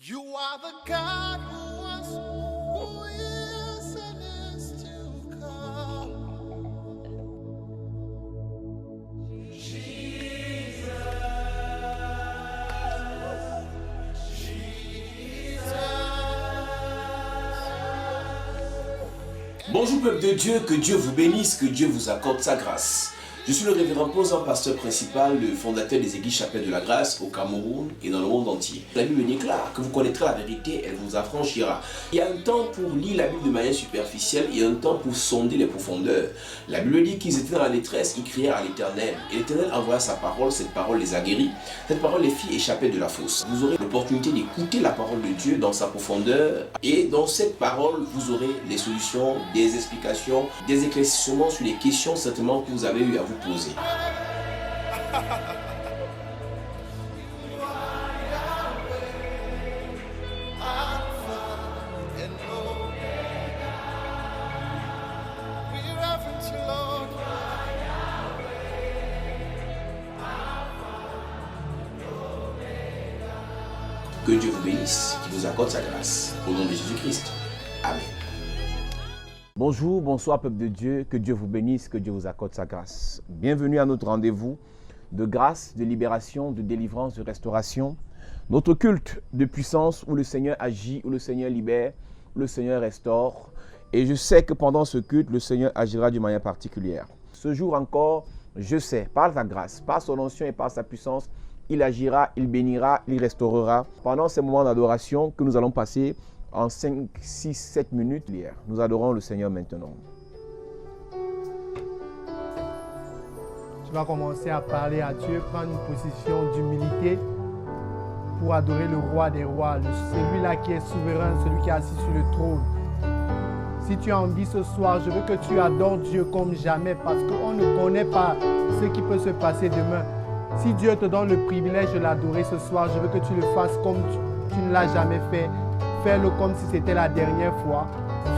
You are the God who was, who is, and is to come. Bonjour peuple de Dieu, que Dieu vous bénisse, que Dieu vous accorde sa grâce. Je suis le révérend Ponzan, pasteur principal, le fondateur des églises Chapelle de la Grâce au Cameroun et dans le monde entier. La Bible déclare que vous connaîtrez la vérité, elle vous affranchira. Il y a un temps pour lire la Bible de manière superficielle et un temps pour sonder les profondeurs. La Bible dit qu'ils étaient dans la détresse, ils crièrent à l'Éternel. Et l'Éternel envoya sa parole, cette parole les a guéris. Cette parole les fit échapper de la fosse. Vous aurez l'opportunité d'écouter la parole de Dieu dans sa profondeur. Et dans cette parole, vous aurez des solutions, des explications, des éclaircissements sur les questions certainement que vous avez eu à vous poser. Que Dieu vous bénisse, qu'il vous accorde sa grâce. Au nom de Jésus-Christ. Amen. Bonjour, bonsoir peuple de Dieu, que Dieu vous bénisse, que Dieu vous accorde sa grâce. Bienvenue à notre rendez-vous de grâce, de libération, de délivrance, de restauration. Notre culte de puissance où le Seigneur agit, où le Seigneur libère, où le Seigneur restaure. Et je sais que pendant ce culte, le Seigneur agira d'une manière particulière. Ce jour encore, je sais, par sa grâce, par son onction et par sa puissance, il agira, il bénira, il restaurera. Pendant ces moments d'adoration que nous allons passer en 5, 6, 7 minutes, nous adorons le Seigneur maintenant. Tu vas commencer à parler à Dieu, prendre une position d'humilité pour adorer le roi des rois, celui-là qui est souverain, celui qui est assis sur le trône. Si tu as envie ce soir, je veux que tu adores Dieu comme jamais parce qu'on ne connaît pas ce qui peut se passer demain. Si Dieu te donne le privilège de l'adorer ce soir, je veux que tu le fasses comme tu ne l'as jamais fait. Fais-le comme si c'était la dernière fois.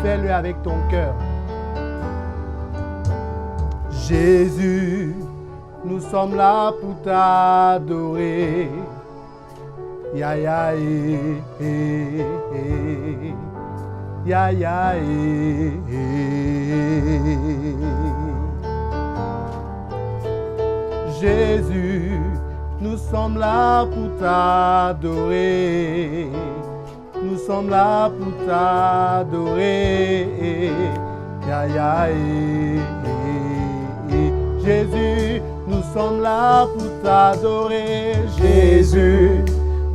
Fais-le avec ton cœur. Jésus, nous sommes là pour t'adorer. Ya ya eh, eh, eh. Ya ya eh, eh. Jésus, nous sommes là pour t'adorer. Nous sommes là pour t'adorer. Ya ya eh, eh. Jésus, nous sommes là pour t'adorer. Jésus,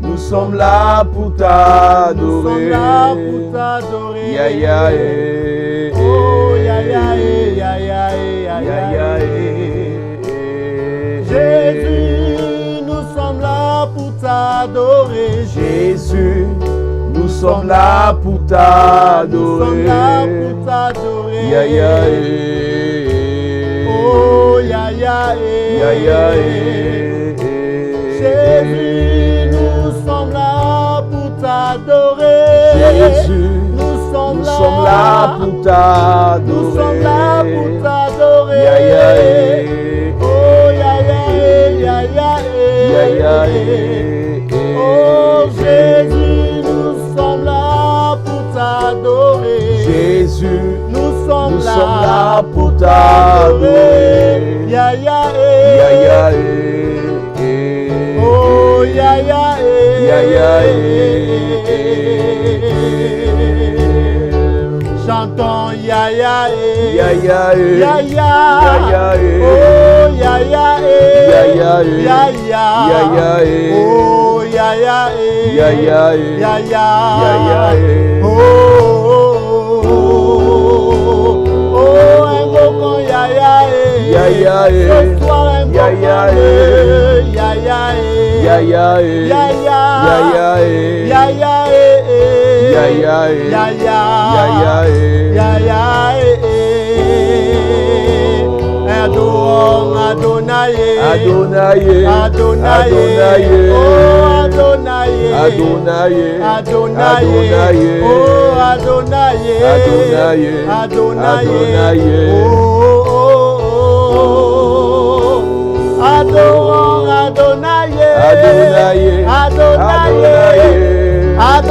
nous sommes là pour t'adorer. Nous sommes là pour t'adorer. Ya ya eh, oh ya ya eh, ya ya eh, ya ya eh. Jésus, nous sommes là pour t'adorer. Jésus, nous sommes là pour t'adorer. nous sommes là pour t'adorer. Ya ya eh, oh ya ya eh, ya ya eh, Jésus, nous sommes là pour t'adorer. Jésus, nous sommes là pour t'adorer. Nous sommes là pour t'adorer. Ya ya eh, oh ya ya eh, ya ya eh, ya ya eh, oh Jésus, nous sommes là pour t'adorer. Jésus, nous sommes là pour t'adorer. Ya ya eh, Ya ya eh, oh ya ya eh, ya ya eh. Chantons ya ya eh, Ya ya eh, ya ya, ya ya eh, oh ya ya eh, ya ya eh, ya ya, ya ya eh, oh ya ya eh, ya ya eh, ya ya, ya ya eh. oh invoquons ya ya eh, Ya ya eh, ce soir ya ya invoquons-le. eh, ya ya eh, ya ya eh, ya ya, ya ya eh, ya ya eh, ya ya eh, ya ya, ya ya eh. ya ya Adorons Adonai, Adonai, Adonai, Adonai, oh Adonai, Adonai, Adonai, Adonai, oh Adonai, Adonai, Adonai, Adonai, oh, oh, oh. Adorons Adonai, Adonai, Adonai, Adonai,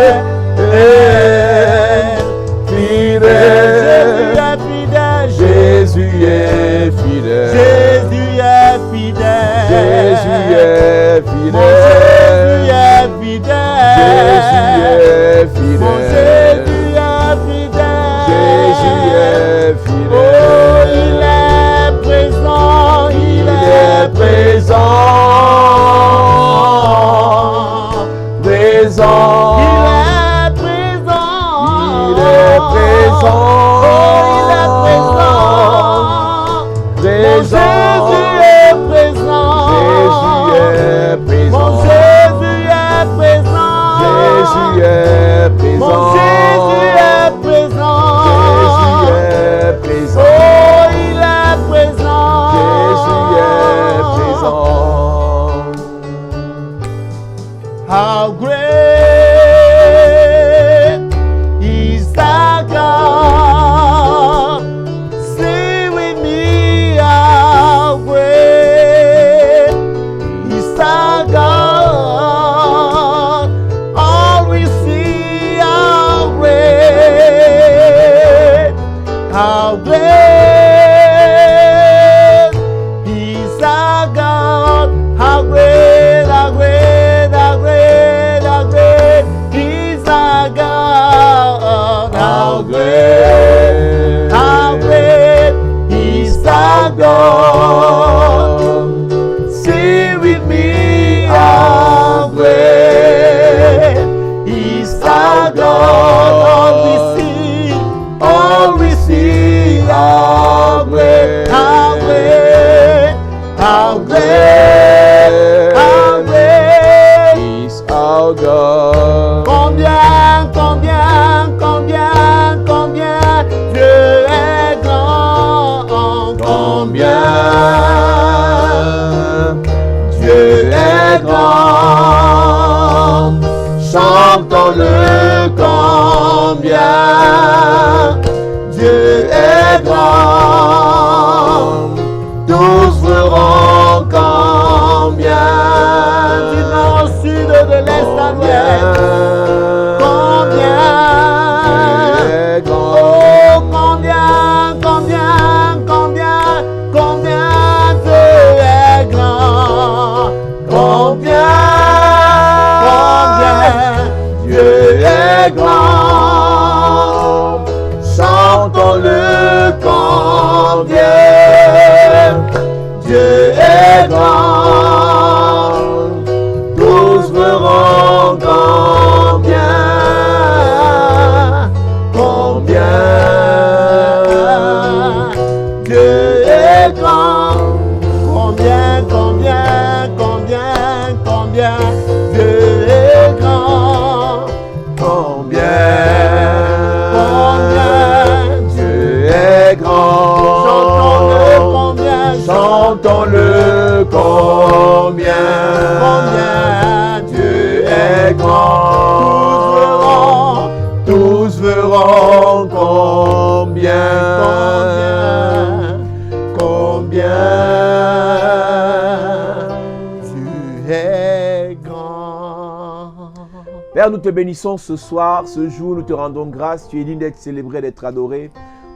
Père, nous te bénissons ce soir, ce jour, nous te rendons grâce. Tu es digne d'être célébré, d'être adoré.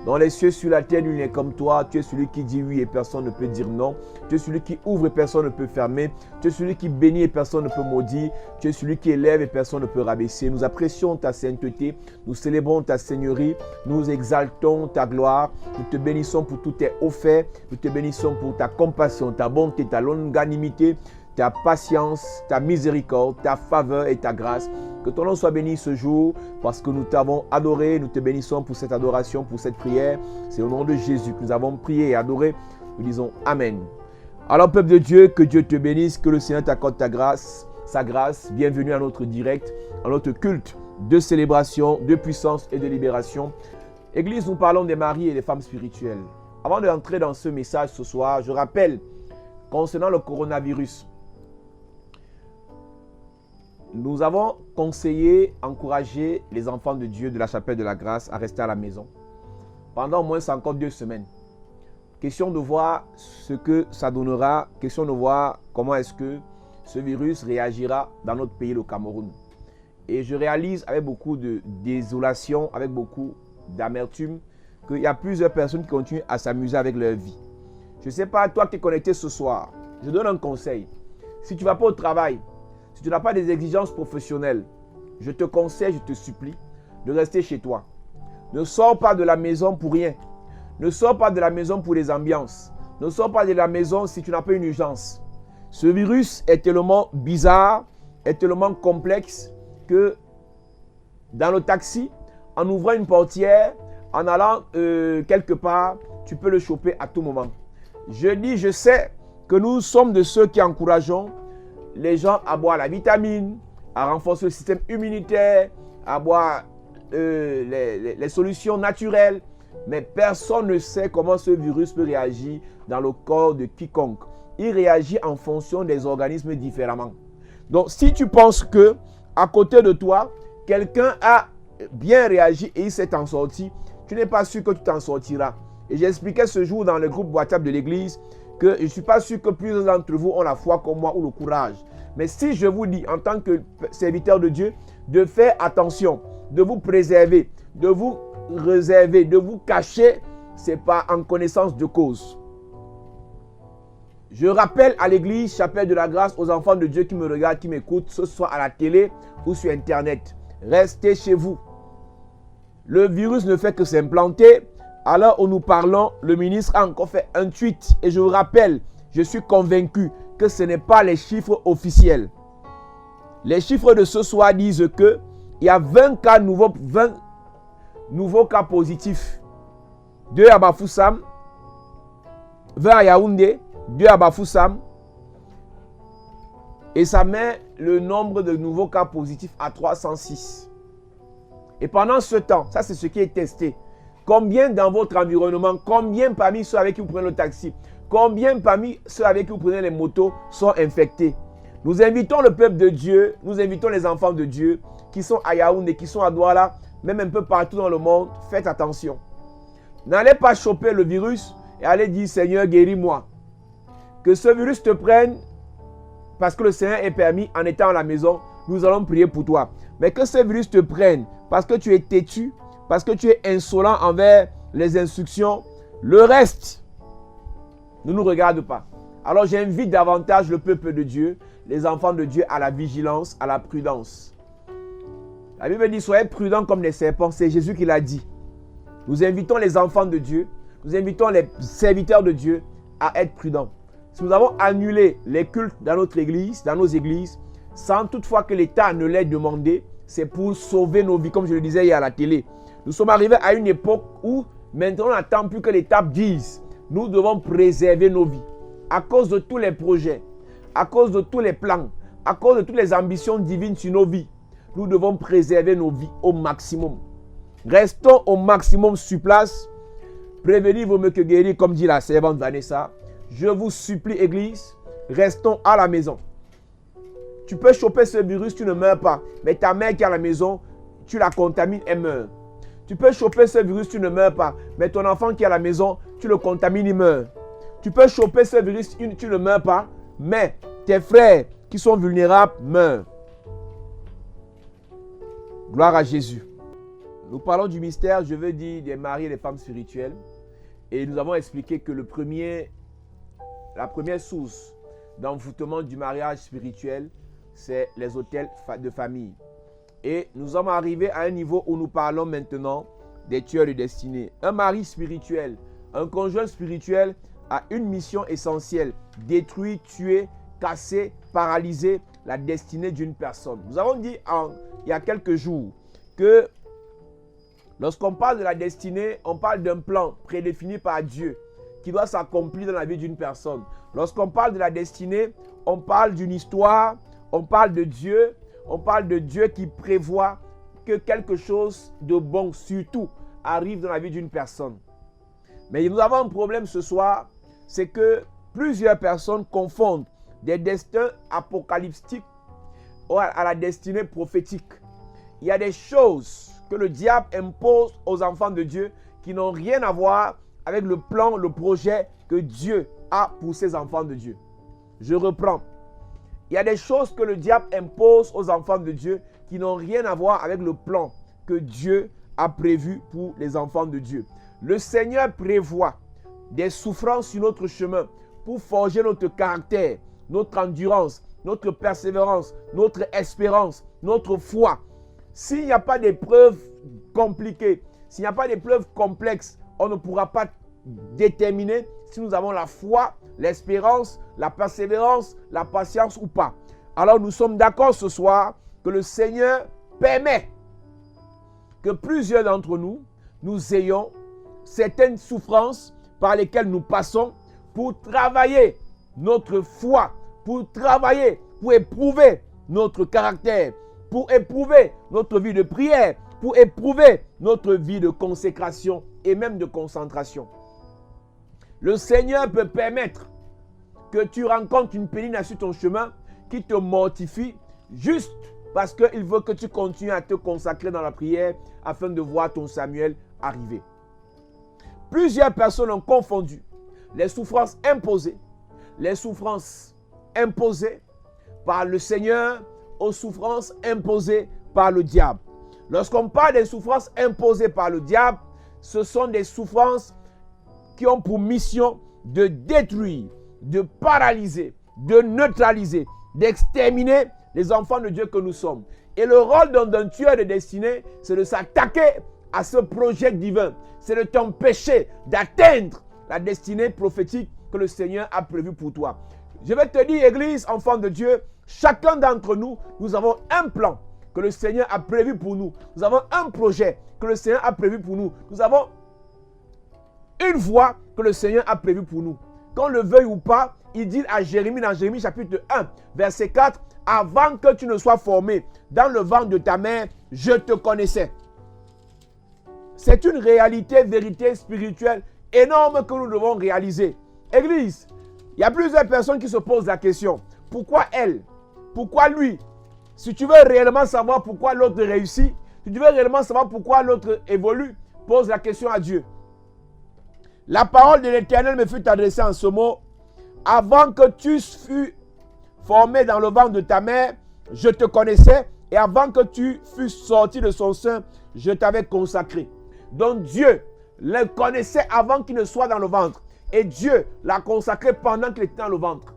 Dans les cieux, sur la terre, nul n'est comme toi. Tu es celui qui dit oui et personne ne peut dire non. Tu es celui qui ouvre et personne ne peut fermer. Tu es celui qui bénit et personne ne peut maudire. Tu es celui qui élève et personne ne peut rabaisser. Nous apprécions ta sainteté. Nous célébrons ta seigneurie. Nous exaltons ta gloire. Nous te bénissons pour tous tes hauts faits. Nous te bénissons pour ta compassion, ta bonté, ta longanimité, ta patience, ta miséricorde, ta faveur et ta grâce. Que ton nom soit béni ce jour parce que nous t'avons adoré. Nous te bénissons pour cette adoration, pour cette prière. C'est au nom de Jésus que nous avons prié et adoré. Nous disons Amen. Alors peuple de Dieu, que Dieu te bénisse, que le Seigneur t'accorde ta grâce, sa grâce. Bienvenue à notre direct, à notre culte de célébration, de puissance et de libération. Église, nous parlons des maris et des femmes spirituelles. Avant d'entrer dans ce message ce soir, je rappelle concernant le coronavirus. Nous avons conseillé, encouragé les enfants de Dieu de la chapelle de la grâce à rester à la maison pendant au moins encore 2 semaines. Question de voir ce que ça donnera, question de voir comment est-ce que ce virus réagira dans notre pays, le Cameroun. Et je réalise avec beaucoup de désolation, avec beaucoup d'amertume, qu'il y a plusieurs personnes qui continuent à s'amuser avec leur vie. Je ne sais pas, toi qui es connecté ce soir, je donne un conseil. Si tu ne vas pas au travail, si tu n'as pas des exigences professionnelles, je te conseille, je te supplie de rester chez toi. Ne sors pas de la maison pour rien. Ne sors pas de la maison pour les ambiances. Ne sors pas de la maison si tu n'as pas une urgence. Ce virus est tellement bizarre, est tellement complexe que dans le taxi, en ouvrant une portière, en allant quelque part, tu peux le choper à tout moment. Je sais que nous sommes de ceux qui encourageons les gens à boire la vitamine, à renforcer le système immunitaire, à boire les solutions naturelles. Mais personne ne sait comment ce virus peut réagir dans le corps de quiconque. Il réagit en fonction des organismes différemment. Donc, si tu penses que à côté de toi, quelqu'un a bien réagi et il s'est en sorti, tu n'es pas sûr que tu t'en sortiras. Et j'expliquais ce jour dans le groupe WhatsApp de l'église que je ne suis pas sûr que plusieurs d'entre vous ont la foi comme moi ou le courage. Mais si je vous dis en tant que serviteur de Dieu, de faire attention, de vous préserver, de vous réserver, de vous cacher, ce n'est pas en connaissance de cause. Je rappelle à l'église Chapelle de la Grâce, aux enfants de Dieu qui me regardent, qui m'écoutent, ce soit à la télé ou sur Internet. Restez chez vous. Le virus ne fait que s'implanter. Alors où nous parlons, le ministre a encore fait un tweet. Et je vous rappelle, je suis convaincu que ce n'est pas les chiffres officiels. Les chiffres de ce soir disent que il y a 20 nouveaux cas positifs. 2 à Bafoussam, 20 à Yaoundé, 2 à Bafoussam. Et ça met le nombre de nouveaux cas positifs à 306. Et pendant ce temps, ça c'est ce qui est testé. Combien dans votre environnement, combien parmi ceux avec qui vous prenez le taxi, combien parmi ceux avec qui vous prenez les motos sont infectés? Nous invitons le peuple de Dieu, nous invitons les enfants de Dieu qui sont à Yaoundé, qui sont à Douala, même un peu partout dans le monde. Faites attention. N'allez pas choper le virus et allez dire Seigneur, guéris-moi. Que ce virus te prenne parce que le Seigneur est permis en étant à la maison, nous allons prier pour toi. Mais que ce virus te prenne parce que tu es têtu, parce que tu es insolent envers les instructions, le reste ne nous regarde pas. Alors j'invite davantage le peuple de Dieu, les enfants de Dieu à la vigilance, à la prudence. La Bible dit, soyez prudents comme les serpents, c'est Jésus qui l'a dit. Nous invitons les enfants de Dieu, nous invitons les serviteurs de Dieu à être prudents. Si nous avons annulé les cultes dans notre église, dans nos églises, sans toutefois que l'État ne l'ait demandé, c'est pour sauver nos vies, comme je le disais hier à la télé. Nous sommes arrivés à une époque où maintenant on n'attend plus que l'État dise. Nous devons préserver nos vies. À cause de tous les projets, à cause de tous les plans, à cause de toutes les ambitions divines sur nos vies, nous devons préserver nos vies au maximum. Restons au maximum sur place. Prévenir vaut mieux que guérir, comme dit la servante Vanessa. Je vous supplie, Église, restons à la maison. Tu peux choper ce virus, tu ne meurs pas. Mais ta mère qui est à la maison, tu la contamines, elle meurt. Tu peux choper ce virus, tu ne meurs pas. Mais ton enfant qui est à la maison, tu le contamines, il meurt. Tu peux choper ce virus, tu ne meurs pas. Mais tes frères qui sont vulnérables meurent. Gloire à Jésus. Nous parlons du mystère, je veux dire, des maris et des femmes spirituelles. Et nous avons expliqué que la première source d'envoûtement du mariage spirituel, c'est les hôtels de famille. Et nous sommes arrivés à un niveau où nous parlons maintenant des tueurs de destinée. Un mari spirituel, un conjoint spirituel a une mission essentielle: détruire, tuer, casser, paralyser la destinée d'une personne. Nous avons dit il y a quelques jours que lorsqu'on parle de la destinée, on parle d'un plan prédéfini par Dieu qui doit s'accomplir dans la vie d'une personne. Lorsqu'on parle de la destinée, on parle d'une histoire, on parle de Dieu. On parle de Dieu qui prévoit que quelque chose de bon, surtout, arrive dans la vie d'une personne. Mais nous avons un problème ce soir, c'est que plusieurs personnes confondent des destins apocalyptiques à la destinée prophétique. Il y a des choses que le diable impose aux enfants de Dieu qui n'ont rien à voir avec le plan, le projet que Dieu a pour ses enfants de Dieu. Je reprends. Il y a des choses que le diable impose aux enfants de Dieu qui n'ont rien à voir avec le plan que Dieu a prévu pour les enfants de Dieu. Le Seigneur prévoit des souffrances sur notre chemin pour forger notre caractère, notre endurance, notre persévérance, notre espérance, notre foi. S'il n'y a pas d'épreuves compliquées, s'il n'y a pas d'épreuves complexes, on ne pourra pas déterminer si nous avons la foi, l'espérance, la persévérance, la patience ou pas. Alors nous sommes d'accord ce soir que le Seigneur permet que plusieurs d'entre nous, nous ayons certaines souffrances par lesquelles nous passons pour travailler notre foi, pour travailler, pour éprouver notre caractère, pour éprouver notre vie de prière, pour éprouver notre vie de consécration et même de concentration. Le Seigneur peut permettre que tu rencontres une pénigne sur ton chemin qui te mortifie juste parce qu'il veut que tu continues à te consacrer dans la prière afin de voir ton Samuel arriver. Plusieurs personnes ont confondu les souffrances imposées par le Seigneur aux souffrances imposées par le diable. Lorsqu'on parle des souffrances imposées par le diable, ce sont des souffrances qui ont pour mission de détruire, de paralyser, de neutraliser, d'exterminer les enfants de Dieu que nous sommes. Et le rôle d'un tueur de destinée, c'est de s'attaquer à ce projet divin. C'est de t'empêcher d'atteindre la destinée prophétique que le Seigneur a prévue pour toi. Je vais te dire, Église, enfant de Dieu, chacun d'entre nous, nous avons un plan que le Seigneur a prévu pour nous. Nous avons un projet que le Seigneur a prévu pour nous. Nous avons une voie que le Seigneur a prévue pour nous. Qu'on le veuille ou pas, il dit à Jérémie, dans Jérémie chapitre 1, verset 4, « Avant que tu ne sois formé dans le ventre de ta mère, je te connaissais. » C'est une réalité, vérité spirituelle énorme que nous devons réaliser. Église, il y a plusieurs personnes qui se posent la question, pourquoi elle? Pourquoi lui? Si tu veux réellement savoir pourquoi l'autre réussit, si tu veux réellement savoir pourquoi l'autre évolue, pose la question à Dieu. La parole de l'Éternel me fut adressée en ce mot. Avant que tu fus formé dans le ventre de ta mère, je te connaissais. Et avant que tu fus sorti de son sein, je t'avais consacré. Donc Dieu le connaissait avant qu'il ne soit dans le ventre. Et Dieu l'a consacré pendant qu'il était dans le ventre.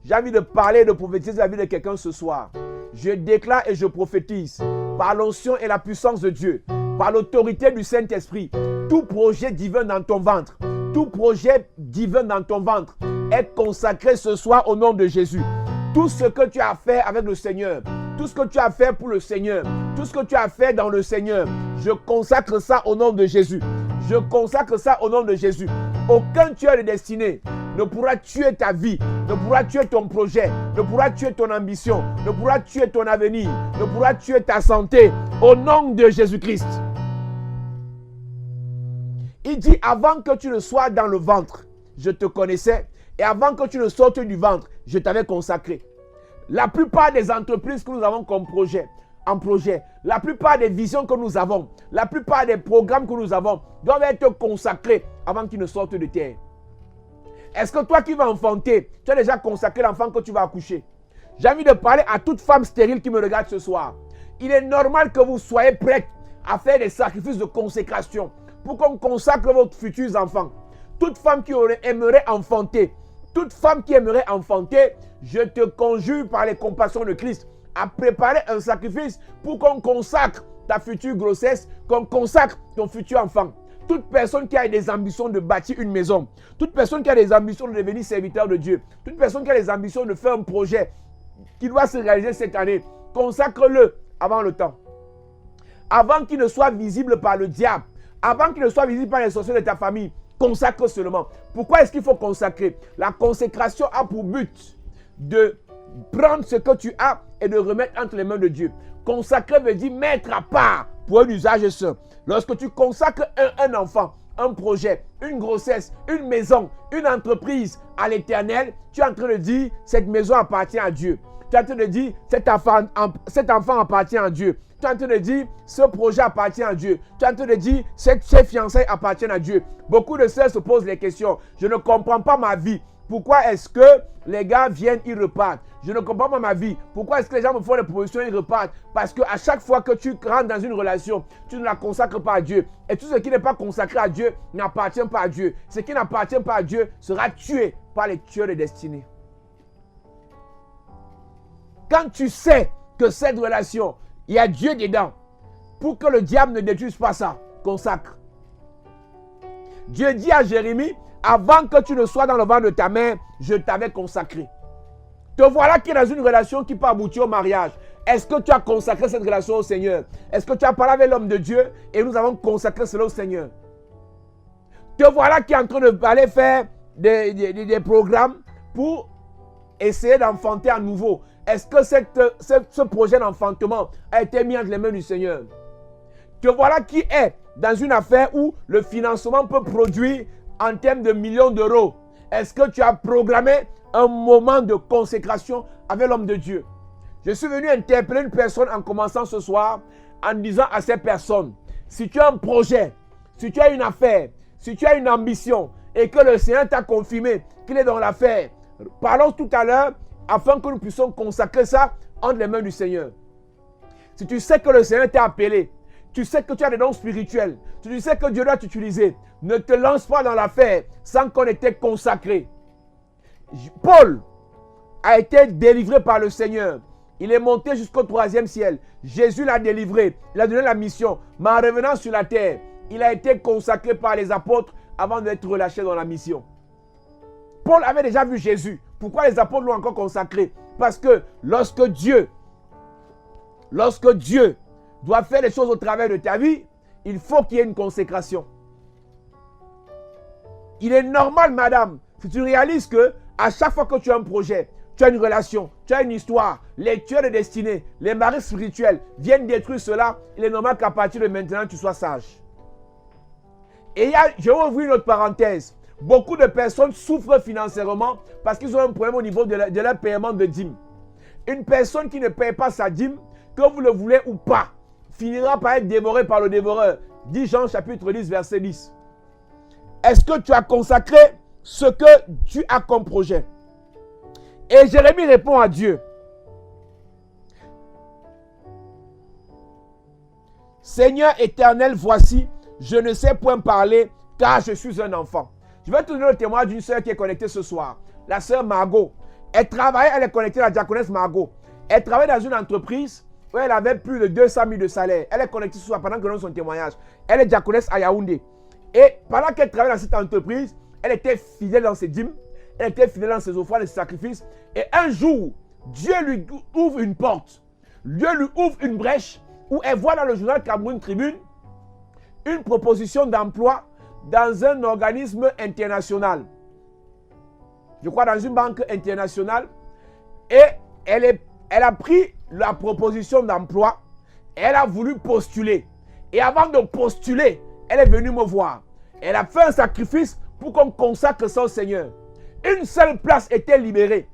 J'ai envie de parler, de prophétiser la vie de quelqu'un ce soir. Je déclare et je prophétise par l'onction et la puissance de Dieu, par l'autorité du Saint-Esprit, tout projet divin dans ton ventre, tout projet divin dans ton ventre est consacré ce soir au nom de Jésus. Tout ce que tu as fait avec le Seigneur, tout ce que tu as fait pour le Seigneur, tout ce que tu as fait dans le Seigneur, je consacre ça au nom de Jésus. Je consacre ça au nom de Jésus. Aucun tueur de destinée ne pourra tuer ta vie, ne pourra tuer ton projet, ne pourra tuer ton ambition, ne pourra tuer ton avenir, ne pourra tuer ta santé au nom de Jésus-Christ. Il dit, avant que tu ne sois dans le ventre, je te connaissais, et avant que tu ne sortes du ventre, je t'avais consacré. La plupart des entreprises que nous avons comme projet, la plupart des visions que nous avons, la plupart des programmes que nous avons doivent être consacrés avant qu'ils ne sortent de terre. Est-ce que toi qui vas enfanter, tu as déjà consacré l'enfant que tu vas accoucher? J'ai envie de parler à toute femme stérile qui me regarde ce soir. Il est normal que vous soyez prête à faire des sacrifices de consécration pour qu'on consacre votre futurs enfants. Toute femme qui aimerait enfanter, je te conjure par les compassions de Christ à préparer un sacrifice pour qu'on consacre ta future grossesse, qu'on consacre ton futur enfant. Toute personne qui a des ambitions de bâtir une maison, toute personne qui a des ambitions de devenir serviteur de Dieu, toute personne qui a des ambitions de faire un projet qui doit se réaliser cette année, consacre-le avant le temps. Avant qu'il ne soit visible par le diable, avant qu'il ne soit visible par les sorciers de ta famille, consacre seulement. Pourquoi est-ce qu'il faut consacrer? La consécration a pour but de prendre ce que tu as et de remettre entre les mains de Dieu. Consacrer veut dire mettre à part pour un usage saint. Lorsque tu consacres un enfant, un projet, une grossesse, une maison, une entreprise à l'Éternel, tu es en train de dire cette maison appartient à Dieu. Tu es en train de dire cet enfant appartient à Dieu. Tu es en train de dire ce projet appartient à Dieu. Tu es en train de dire ces fiançailles appartiennent à Dieu. Beaucoup de sœurs se posent les questions. Je ne comprends pas ma vie. Pourquoi est-ce que les gars viennent, ils repartent? Je ne comprends pas ma vie. Pourquoi est-ce que les gens me font des propositions, ils repartent? Parce qu'à chaque fois que tu rentres dans une relation, tu ne la consacres pas à Dieu. Et tout ce qui n'est pas consacré à Dieu n'appartient pas à Dieu. Ce qui n'appartient pas à Dieu sera tué par les tueurs de destinée. Quand tu sais que cette relation, il y a Dieu dedans, pour que le diable ne détruise pas ça, consacre. Dieu dit à Jérémie, avant que tu ne sois dans le ventre de ta mère, je t'avais consacré. Te voilà qui est dans une relation qui peut aboutir au mariage. Est-ce que tu as consacré cette relation au Seigneur? Est-ce que tu as parlé avec l'homme de Dieu et nous avons consacré cela au Seigneur? Te voilà qui est en train d'aller faire des programmes pour essayer d'enfanter à nouveau. Est-ce que ce projet d'enfantement a été mis entre les mains du Seigneur? Te voilà qui est dans une affaire où le financement peut produire en termes de millions d'euros. Est-ce que tu as programmé un moment de consécration avec l'homme de Dieu? Je suis venu interpeller une personne en commençant ce soir en disant à ces personnes, si tu as un projet, si tu as une affaire, si tu as une ambition et que le Seigneur t'a confirmé qu'il est dans l'affaire, parlons tout à l'heure afin que nous puissions consacrer ça entre les mains du Seigneur. Si tu sais que le Seigneur t'a appelé, tu sais que tu as des dons spirituels, tu sais que Dieu doit t'utiliser, ne te lance pas dans l'affaire sans qu'on ait été consacré. Paul a été délivré par le Seigneur. Il est monté jusqu'au 3e ciel. Jésus l'a délivré. Il a donné la mission. Mais en revenant sur la terre, il a été consacré par les apôtres avant d'être relâché dans la mission. Paul avait déjà vu Jésus. Pourquoi les apôtres l'ont encore consacré? Parce que lorsque Dieu doit faire les choses au travers de ta vie, il faut qu'il y ait une consécration. Il est normal, madame, si tu réalises que à chaque fois que tu as un projet, tu as une relation, tu as une histoire, les tueurs de destinée, les maris spirituels viennent détruire cela, il est normal qu'à partir de maintenant, tu sois sage. Et je vais ouvrir une autre parenthèse. Beaucoup de personnes souffrent financièrement parce qu'ils ont un problème au niveau de leur paiement de dîme. Une personne qui ne paye pas sa dîme, que vous le voulez ou pas, finira par être dévorée par le dévoreur. Dit Jean chapitre 10, verset 10. Est-ce que tu as consacré ce que tu as comme projet? Et Jérémie répond à Dieu. Seigneur éternel, voici, je ne sais point parler car je suis un enfant. Je vais te donner le témoignage d'une sœur qui est connectée ce soir. La sœur Margot. Elle est connectée à la diaconesse Margot. Elle travaille dans une entreprise où elle avait plus de 200 000 de salaire. Elle est connectée ce soir pendant que nous donne son témoignage. Elle est diaconesse à Yaoundé. Et pendant qu'elle travaille dans cette entreprise, elle était fidèle dans ses dîmes. Elle était fidèle dans ses offrandes et ses sacrifices. Et un jour, Dieu lui ouvre une porte. Dieu lui ouvre une brèche où elle voit dans le journal Cameroun Tribune une proposition d'emploi dans un organisme international. Je crois dans une banque internationale. Et elle a pris la proposition d'emploi. Elle a voulu postuler. Et avant de postuler, elle est venue me voir. Elle a fait un sacrifice pour qu'on consacre ça au Seigneur. Une seule place était libérée.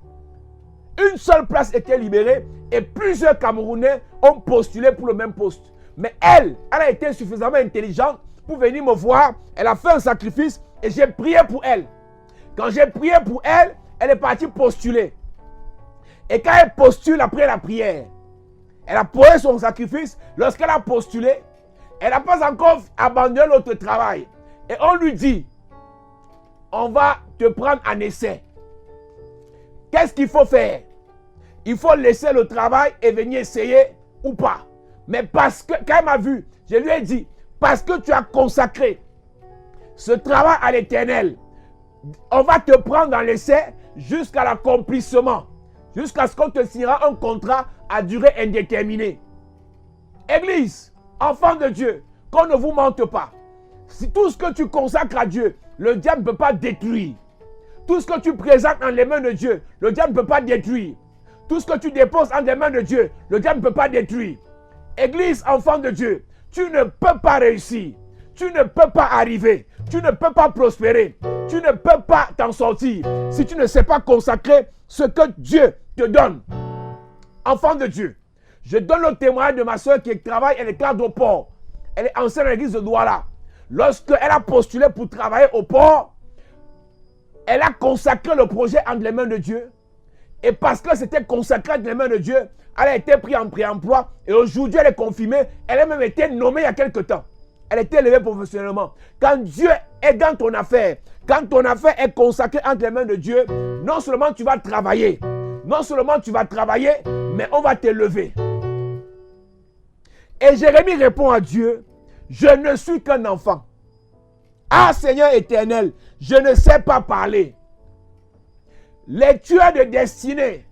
Une seule place était libérée et plusieurs Camerounais ont postulé pour le même poste. Mais elle a été suffisamment intelligente pour venir me voir. Elle a fait un sacrifice et j'ai prié pour elle. Quand j'ai prié pour elle, elle est partie postuler. Et quand elle postule après la prière, elle a posé son sacrifice. Lorsqu'elle a postulé, elle n'a pas encore abandonné l'autre travail. Et on lui dit, on va te prendre en essai. Qu'est-ce qu'il faut faire? Il faut laisser le travail et venir essayer ou pas. Mais parce que, quand elle m'a vu, je lui ai dit, parce que tu as consacré ce travail à l'Éternel, on va te prendre dans l'essai jusqu'à l'accomplissement. Jusqu'à ce qu'on te signera un contrat à durée indéterminée. Église, enfant de Dieu, qu'on ne vous mente pas. Si tout ce que tu consacres à Dieu, le diable ne peut pas détruire. Tout ce que tu présentes dans les mains de Dieu, le diable ne peut pas détruire. Tout ce que tu déposes en les mains de Dieu, le diable ne peut pas détruire. Église, enfant de Dieu, tu ne peux pas réussir. Tu ne peux pas arriver. Tu ne peux pas prospérer. Tu ne peux pas t'en sortir si tu ne sais pas consacrer ce que Dieu te donne. Enfant de Dieu, je donne le témoignage de ma soeur qui travaille, elle est cadre au port. Elle est ancienne à l'église de Douala. Lorsqu'elle a postulé pour travailler au port, elle a consacré le projet entre les mains de Dieu. Et parce que c'était consacré entre les mains de Dieu, elle a été prise en pré-emploi. Et aujourd'hui, elle est confirmée. Elle a même été nommée il y a quelque temps. Elle a été élevée professionnellement. Quand Dieu est dans ton affaire, quand ton affaire est consacrée entre les mains de Dieu, non seulement tu vas travailler, Non seulement tu vas travailler, mais on va t'élever. Et Jérémie répond à Dieu, je ne suis qu'un enfant. Ah Seigneur éternel, je ne sais pas parler. Les tueurs de destinée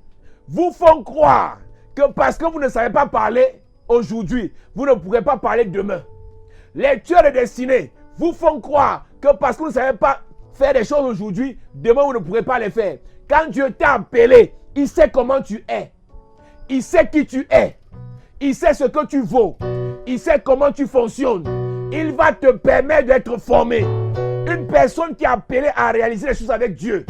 vous font croire que parce que vous ne savez pas parler aujourd'hui, vous ne pourrez pas parler demain. Les tueurs de destinée vous font croire que parce que vous ne savez pas faire des choses aujourd'hui, demain vous ne pourrez pas les faire. Quand Dieu t'a appelé, il sait comment tu es. Il sait qui tu es. Il sait ce que tu vaux. Il sait comment tu fonctionnes. Il va te permettre d'être formé. Une personne qui est appelée à réaliser les choses avec Dieu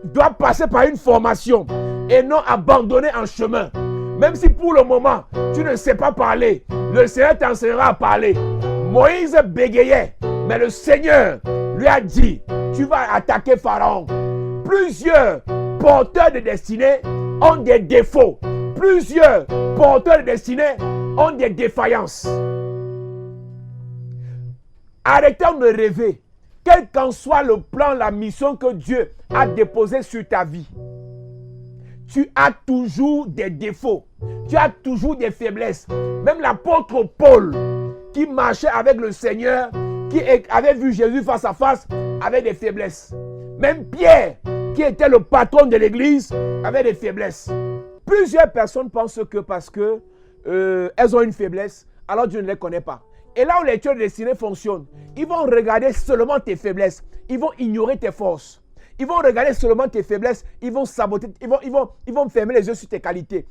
doit passer par une formation et non abandonner en chemin. Même si pour le moment, tu ne sais pas parler, le Seigneur t'enseignera à parler. Moïse bégayait, mais le Seigneur lui a dit, tu vas attaquer Pharaon. Plusieurs porteurs de destinée ont des défauts. Plusieurs porteurs de destinée ont des défaillances. Arrêtons de rêver. Quel qu'en soit le plan, la mission que Dieu a déposée sur ta vie, tu as toujours des défauts. Tu as toujours des faiblesses. Même l'apôtre Paul, qui marchait avec le Seigneur, qui avait vu Jésus face à face, avait des faiblesses. Même Pierre, qui était le patron de l'église, avait des faiblesses. Plusieurs personnes pensent que parce que elles ont une faiblesse, alors Dieu ne les connaît pas. Et là où les tueurs de destinée fonctionnent, ils vont regarder seulement tes faiblesses. Ils vont ignorer tes forces. Ils vont regarder seulement tes faiblesses. Ils vont saboter. Ils vont fermer les yeux sur tes qualités.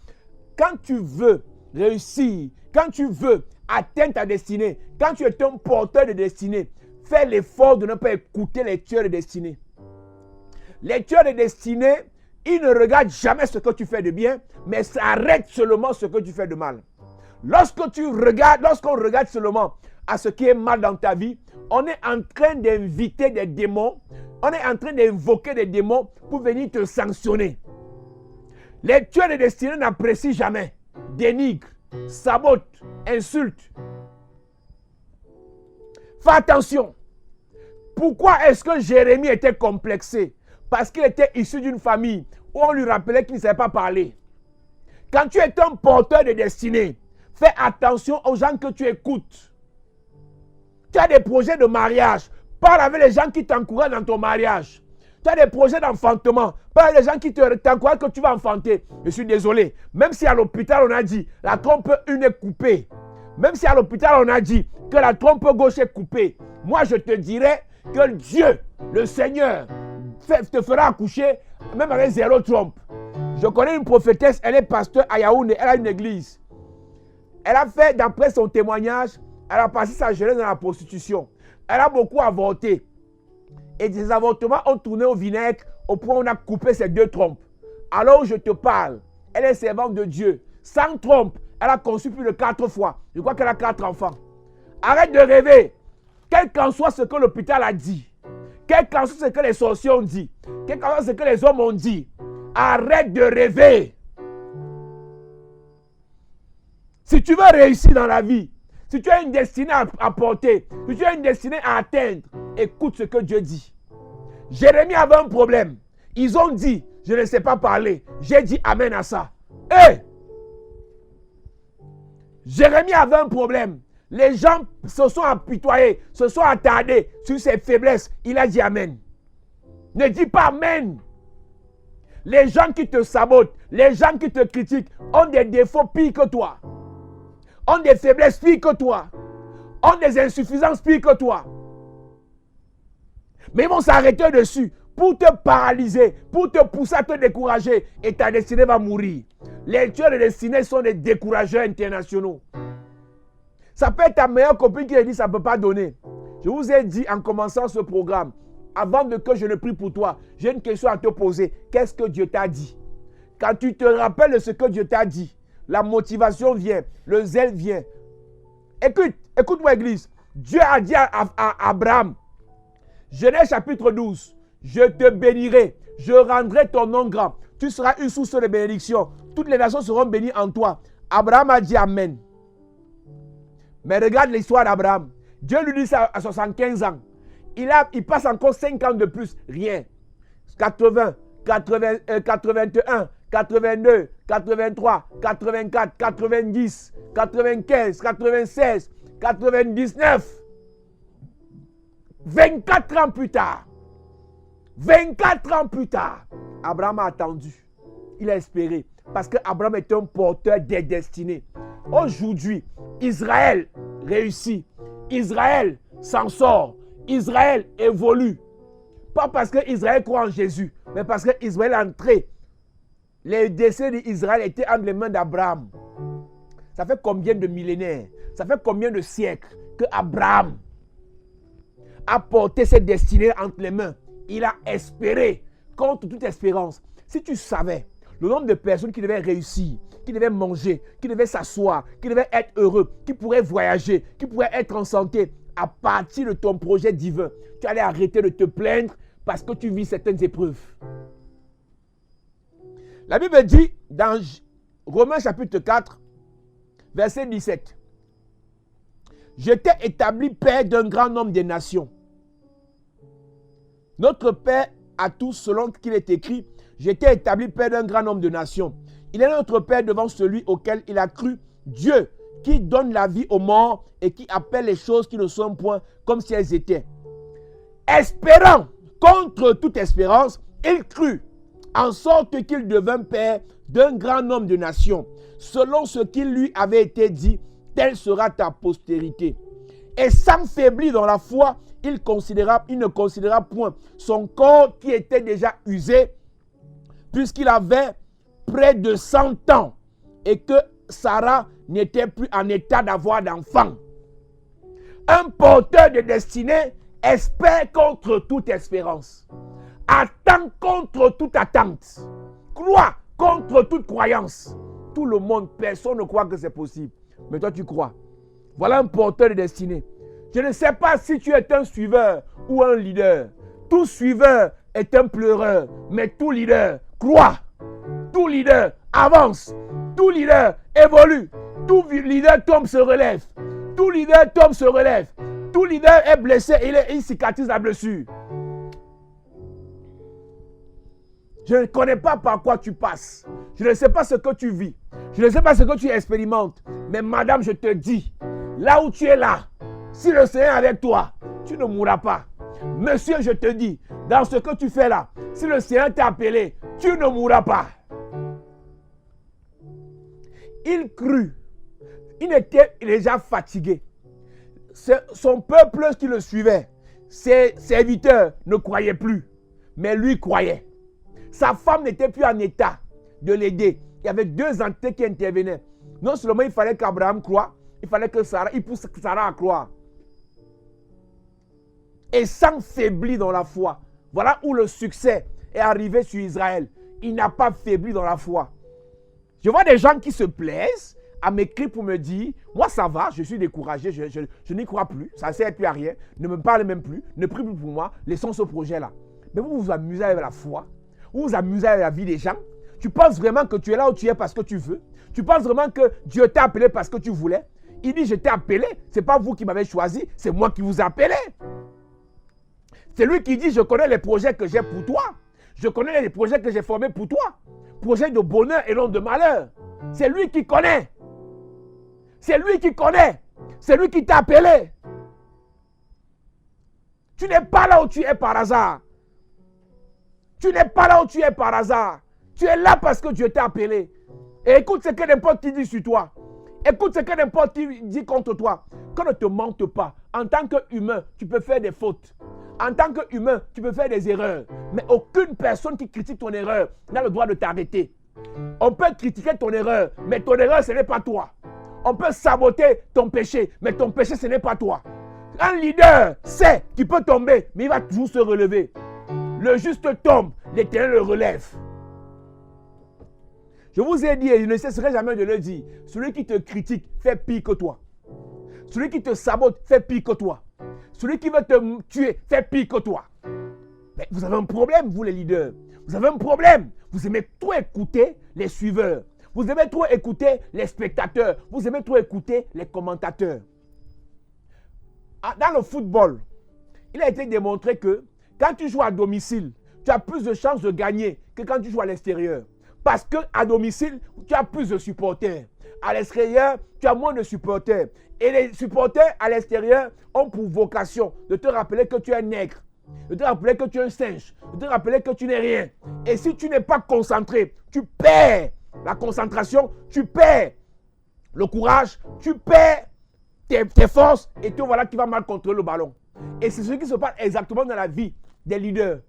Quand tu veux réussir, quand tu veux atteindre ta destinée, quand tu es un porteur de destinée, fais l'effort de ne pas écouter les tueurs de destinée. Les tueurs de destinée, ils ne regardent jamais ce que tu fais de bien, mais ça arrête seulement ce que tu fais de mal. Lorsqu'on regarde seulement à ce qui est mal dans ta vie, on est en train d'inviter des démons, on est en train d'invoquer des démons pour venir te sanctionner. Les tueurs de destinée n'apprécient jamais, dénigrent, sabotent, insultent. Fais attention. Pourquoi est-ce que Jérémie était complexé? Parce qu'il était issu d'une famille où on lui rappelait qu'il ne savait pas parler. Quand tu es un porteur de destinée, fais attention aux gens que tu écoutes. Tu as des projets de mariage. Parle avec les gens qui t'encouragent dans ton mariage. Tu as des projets d'enfantement. Parle avec les gens qui t'encouragent que tu vas enfanter. Je suis désolé. Même si à l'hôpital on a dit la trompe une est coupée. Même si à l'hôpital on a dit que la trompe gauche est coupée. Moi je te dirais que Dieu, le Seigneur, te fera accoucher même avec 0 trompe. Je connais une prophétesse, elle est pasteur à Yaoundé, elle a une église. Elle a fait, d'après son témoignage, elle a passé sa jeunesse dans la prostitution. Elle a beaucoup avorté. Et des avortements ont tourné au vinaigre au point où on a coupé ses 2 trompes. Alors je te parle, elle est servante de Dieu. Sans trompe, elle a conçu plus de 4 fois. Je crois qu'elle a 4 enfants. Arrête de rêver. Quel qu'en soit ce que l'hôpital a dit, quel qu'en soit ce que les sorciers ont dit, quel qu'en soit ce que les hommes ont dit, arrête de rêver. Si tu veux réussir dans la vie, si tu as une destinée à porter, si tu as une destinée à atteindre, écoute ce que Dieu dit. Jérémie avait un problème. Ils ont dit, je ne sais pas parler. J'ai dit amen à ça. Hey! Jérémie avait un problème. Les gens se sont apitoyés, se sont attardés sur ses faiblesses. Il a dit amen. Ne dis pas amen. Les gens qui te sabotent, les gens qui te critiquent ont des défauts pires que toi. Ont des faiblesses pires que toi. Ont des insuffisances pires que toi. Mais ils vont s'arrêter dessus pour te paralyser, pour te pousser à te décourager et ta destinée va mourir. Les tueurs de destinée sont des décourageurs internationaux. Ça peut être ta meilleure copine qui a dit ça ne peut pas donner. Je vous ai dit en commençant ce programme, avant que je ne prie pour toi, j'ai une question à te poser. Qu'est-ce que Dieu t'a dit? Quand tu te rappelles de ce que Dieu t'a dit, la motivation vient, le zèle vient. Écoute-moi église. Dieu a dit à Abraham, Genèse chapitre 12, je te bénirai, je rendrai ton nom grand. Tu seras une source de bénédiction. Toutes les nations seront bénies en toi. Abraham a dit amen. Mais regarde l'histoire d'Abraham. Dieu lui dit ça à 75 ans. Il passe encore 5 ans de plus. Rien. 80, 81, 82, 83, 84, 90, 95, 96, 99. 24 ans plus tard, 24 ans plus tard, Abraham a attendu. Il a espéré. Parce qu'Abraham est un porteur des destinées. Aujourd'hui, Israël réussit. Israël s'en sort. Israël évolue. Pas parce qu'Israël croit en Jésus, mais parce qu'Israël est entré. Les décès d'Israël étaient entre les mains d'Abraham. Ça fait combien de millénaires? Ça fait combien de siècles que Abraham a porté cette destinée entre les mains? Il a espéré contre toute espérance. Si tu savais le nombre de personnes qui devaient réussir, qui devaient manger, qui devaient s'asseoir, qui devaient être heureux, qui pourraient voyager, qui pourraient être en santé à partir de ton projet divin, tu allais arrêter de te plaindre parce que tu vis certaines épreuves. La Bible dit dans Romains chapitre 4, verset 17, « Je t'ai établi père d'un grand nombre de nations. » Notre Père à tous, selon qu'il est écrit, « Je t'ai établi père d'un grand nombre de nations. » Il est notre Père devant celui auquel il a cru, Dieu, qui donne la vie aux morts et qui appelle les choses qui ne sont point comme si elles étaient. Espérant contre toute espérance, il crut, en sorte qu'il devint père d'un grand nombre de nations, selon ce qui lui avait été dit, telle sera ta postérité. Et sans faiblir dans la foi, il ne considéra point son corps qui était déjà usé, puisqu'il avait près de 100 ans et que Sarah n'était plus en état d'avoir d'enfant. Un porteur de destinée espère contre toute espérance, attend contre toute attente, croit contre toute croyance. Tout le monde, personne ne croit que c'est possible. Mais toi, tu crois. Voilà un porteur de destinée. Je ne sais pas si tu es un suiveur ou un leader. Tout suiveur est un pleureur, mais tout leader croit. Tout leader avance. Tout leader évolue. Tout leader tombe, se relève. Tout leader tombe, se relève. Tout leader est blessé et il cicatrise la blessure. Je ne connais pas par quoi tu passes. Je ne sais pas ce que tu vis. Je ne sais pas ce que tu expérimentes. Mais madame, je te dis, là où tu es là, si le Seigneur est avec toi, tu ne mourras pas. Monsieur, je te dis, dans ce que tu fais là, si le Seigneur t'a appelé, tu ne mourras pas. Il crut. Il était déjà fatigué. Son peuple qui le suivait, ses serviteurs ne croyaient plus. Mais lui croyait. Sa femme n'était plus en état de l'aider. Il y avait deux entités qui intervenaient. Non seulement il fallait qu'Abraham croie, il fallait que Sarah, il pousse Sarah à croire. Et sans faiblir dans la foi. Voilà où le succès est arrivé sur Israël. Il n'a pas faibli dans la foi. Je vois des gens qui se plaisent à m'écrire pour me dire, moi ça va, je suis découragé, je n'y crois plus, ça ne sert plus à rien, ne me parle même plus, ne prie plus pour moi, laissons ce projet-là. Mais vous vous amusez avec la foi, vous vous amusez avec la vie des gens. Tu penses vraiment que tu es là où tu es parce que tu veux? Tu penses vraiment que Dieu t'a appelé parce que tu voulais? Il dit, je t'ai appelé, ce n'est pas vous qui m'avez choisi, c'est moi qui vous ai appelé. C'est lui qui dit, je connais les projets que j'ai pour toi. Je connais les projets que j'ai formés pour toi. Projets de bonheur et non de malheur. C'est lui qui connaît. C'est lui qui connaît. C'est lui qui t'a appelé. Tu n'es pas là où tu es par hasard. Tu n'es pas là où tu es par hasard. Tu es là parce que Dieu t'a appelé. Et écoute ce que n'importe qui dit sur toi. Écoute ce que n'importe qui dit contre toi. Qu'on ne te mente pas. En tant qu'humain, tu peux faire des fautes. En tant qu'humain, tu peux faire des erreurs. Mais aucune personne qui critique ton erreur n'a le droit de t'arrêter. On peut critiquer ton erreur, mais ton erreur, ce n'est pas toi. On peut saboter ton péché, mais ton péché, ce n'est pas toi. Un leader sait qu'il peut tomber, mais il va toujours se relever. Le juste tombe, l'Éternel le relève. Je vous ai dit, et je ne cesserai jamais de le dire, celui qui te critique fait pire que toi. Celui qui te sabote fait pire que toi. Celui qui veut te tuer fait pire que toi. Mais vous avez un problème, vous les leaders. Vous avez un problème. Vous aimez trop écouter les suiveurs. Vous aimez trop écouter les spectateurs. Vous aimez trop écouter les commentateurs. Dans le football, il a été démontré que quand tu joues à domicile, tu as plus de chances de gagner que quand tu joues à l'extérieur. Parce qu'à domicile, tu as plus de supporters. À l'extérieur, tu as moins de supporters. Et les supporters à l'extérieur ont pour vocation de te rappeler que tu es un nègre, de te rappeler que tu es un singe, de te rappeler que tu n'es rien. Et si tu n'es pas concentré, tu perds la concentration, tu perds le courage, tu perds tes forces et te voilà qui va mal contrôler le ballon. Et c'est ce qui se passe exactement dans la vie des leaders.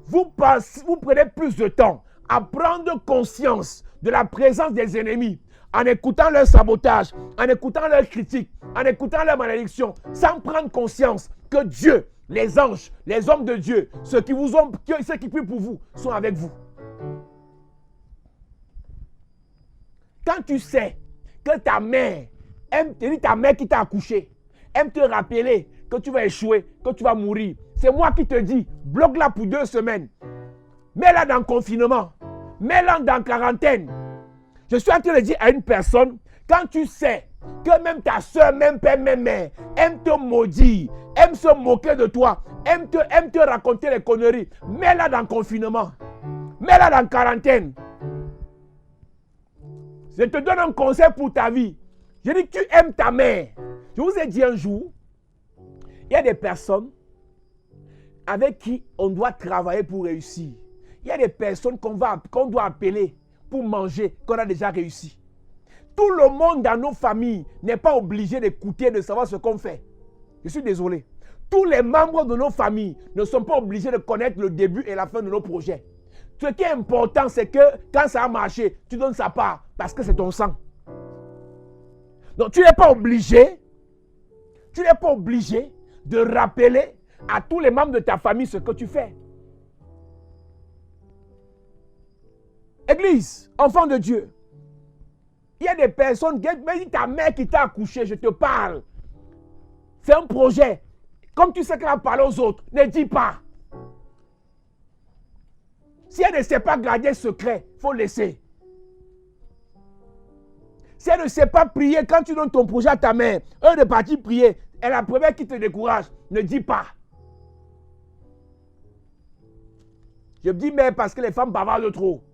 Vous prenez plus de temps à prendre conscience de la présence des ennemis en écoutant leur sabotage, en écoutant leurs critiques, en écoutant leurs malédictions, sans prendre conscience que Dieu, les anges, les hommes de Dieu, ceux qui prient pour vous, sont avec vous. Quand tu sais que ta mère qui t'a accouché, aime te rappeler que tu vas échouer, que tu vas mourir, c'est moi qui te dis, bloque-la pour 2 semaines. Mets-la dans le confinement. Mets-la dans quarantaine. Je suis en train de dire à une personne, quand tu sais que même ta soeur, même père, même mère, aime te maudire, aime se moquer de toi, aime te raconter les conneries, mets-la dans le confinement. Mets-la dans quarantaine. Je te donne un conseil pour ta vie. Je dis que tu aimes ta mère. Je vous ai dit un jour, il y a des personnes avec qui on doit travailler pour réussir. Il y a des personnes qu'on doit appeler pour manger, qu'on a déjà réussi. Tout le monde dans nos familles n'est pas obligé d'écouter, de savoir ce qu'on fait. Je suis désolé. Tous les membres de nos familles ne sont pas obligés de connaître le début et la fin de nos projets. Ce qui est important, c'est que quand ça a marché, tu donnes sa part parce que c'est ton sang. Donc tu n'es pas obligé de rappeler à tous les membres de ta famille ce que tu fais. Église, enfant de Dieu, il y a des personnes, mais ta mère qui t'a accouché, je te parle. C'est un projet. Comme tu sais qu'elle va parler aux autres, ne dis pas. Si elle ne sait pas garder secret, il faut laisser. Si elle ne sait pas prier, quand tu donnes ton projet à ta mère, eux de partir prier, elle est la première qui te décourage, ne dis pas. Je me dis, mais parce que les femmes bavardent trop.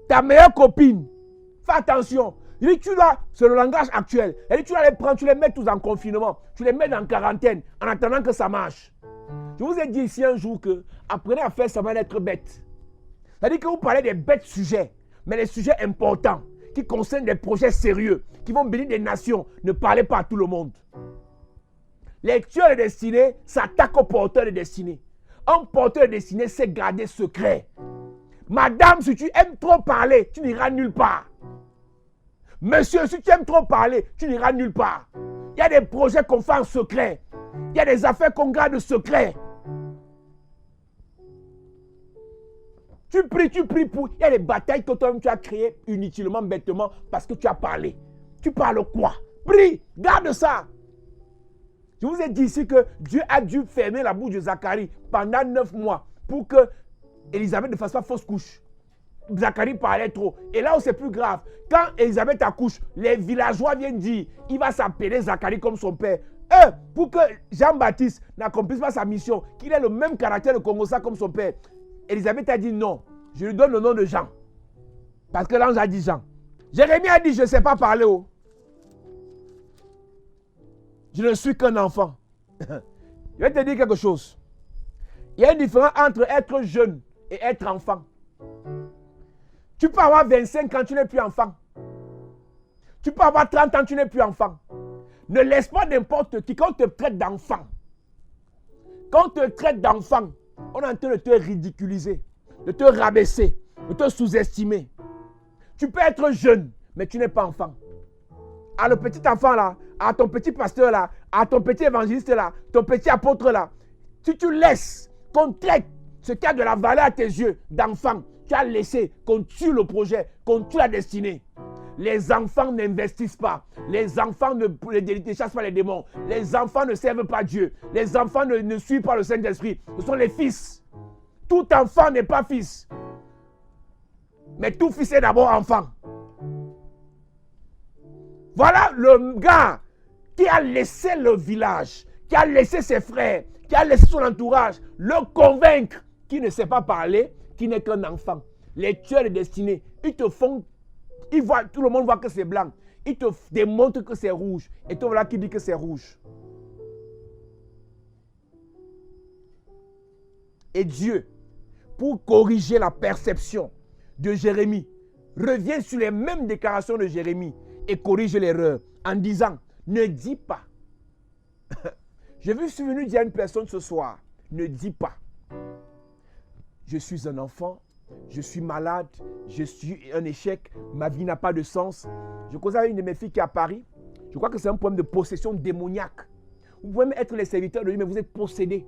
Ta meilleure copine, fais attention. Je dis, c'est le langage actuel. Elle dit, tu vas les prendre, tu les mets tous en confinement, tu les mets dans quarantaine, en attendant que ça marche. Je vous ai dit ici un jour que apprenez à faire semblant d'être bête. C'est-à-dire que vous parlez des bêtes sujets, mais les sujets importants, qui concernent des projets sérieux, qui vont bénir des nations, ne parlez pas à tout le monde. Les tueurs de destinée s'attaquent aux porteurs de destinée. Un porteur de destinée sait garder secret. Madame, si tu aimes trop parler, tu n'iras nulle part. Monsieur, si tu aimes trop parler, tu n'iras nulle part. Il y a des projets qu'on fait en secret. Il y a des affaires qu'on garde secret. Tu pries pour... Il y a des batailles que toi-même tu as créées inutilement, bêtement, parce que tu as parlé. Tu parles quoi? Prie, garde ça. Je vous ai dit ici que Dieu a dû fermer la bouche de Zacharie pendant 9 mois pour que Élisabeth ne fasse pas fausse couche. Zacharie parlait trop. Et là où c'est plus grave, quand Élisabeth accouche, les villageois viennent dire, il va s'appeler Zacharie comme son père. Pour que Jean-Baptiste n'accomplisse pas sa mission, qu'il ait le même caractère de Congossa comme son père, Élisabeth a dit non, je lui donne le nom de Jean. Parce que l'ange a dit Jean. Jérémie a dit, je ne sais pas parler. Oh. Je ne suis qu'un enfant. Je vais te dire quelque chose. Il y a une différence entre être jeune et être enfant. Tu peux avoir 25 ans, tu n'es plus enfant. Tu peux avoir 30 ans, tu n'es plus enfant. Ne laisse pas n'importe qui. Quand on te traite d'enfant, quand on te traite d'enfant, on est en train de te ridiculiser, de te rabaisser, de te sous-estimer. Tu peux être jeune, mais tu n'es pas enfant. À le petit enfant là, à ton petit pasteur là, à ton petit évangéliste là, ton petit apôtre là, si tu laisses qu'on traite ce qui a de la valeur à tes yeux d'enfant, tu as laissé qu'on tue le projet, qu'on tue la destinée. Les enfants n'investissent pas. Les enfants ne chassent pas les démons. Les enfants ne servent pas Dieu. Les enfants ne suivent pas le Saint-Esprit. Ce sont les fils. Tout enfant n'est pas fils. Mais tout fils est d'abord enfant. Voilà le gars qui a laissé le village, qui a laissé ses frères, qui a laissé son entourage, le convaincre qu'il ne sait pas parler, qu'il n'est qu'un enfant. les tueurs de destinée, tout le monde voit que c'est blanc. Ils te démontrent que c'est rouge. Et toi, voilà qui dit que c'est rouge. Et Dieu, pour corriger la perception de Jérémie, revient sur les mêmes déclarations de Jérémie et corrige l'erreur en disant, ne dis pas. Je suis venu dire à une personne ce soir, ne dis pas. Je suis un enfant, je suis malade, je suis un échec, ma vie n'a pas de sens. Je cause avec une de mes filles qui est à Paris. Je crois que c'est un problème de possession démoniaque. Vous pouvez même être les serviteurs de Dieu, mais vous êtes possédés.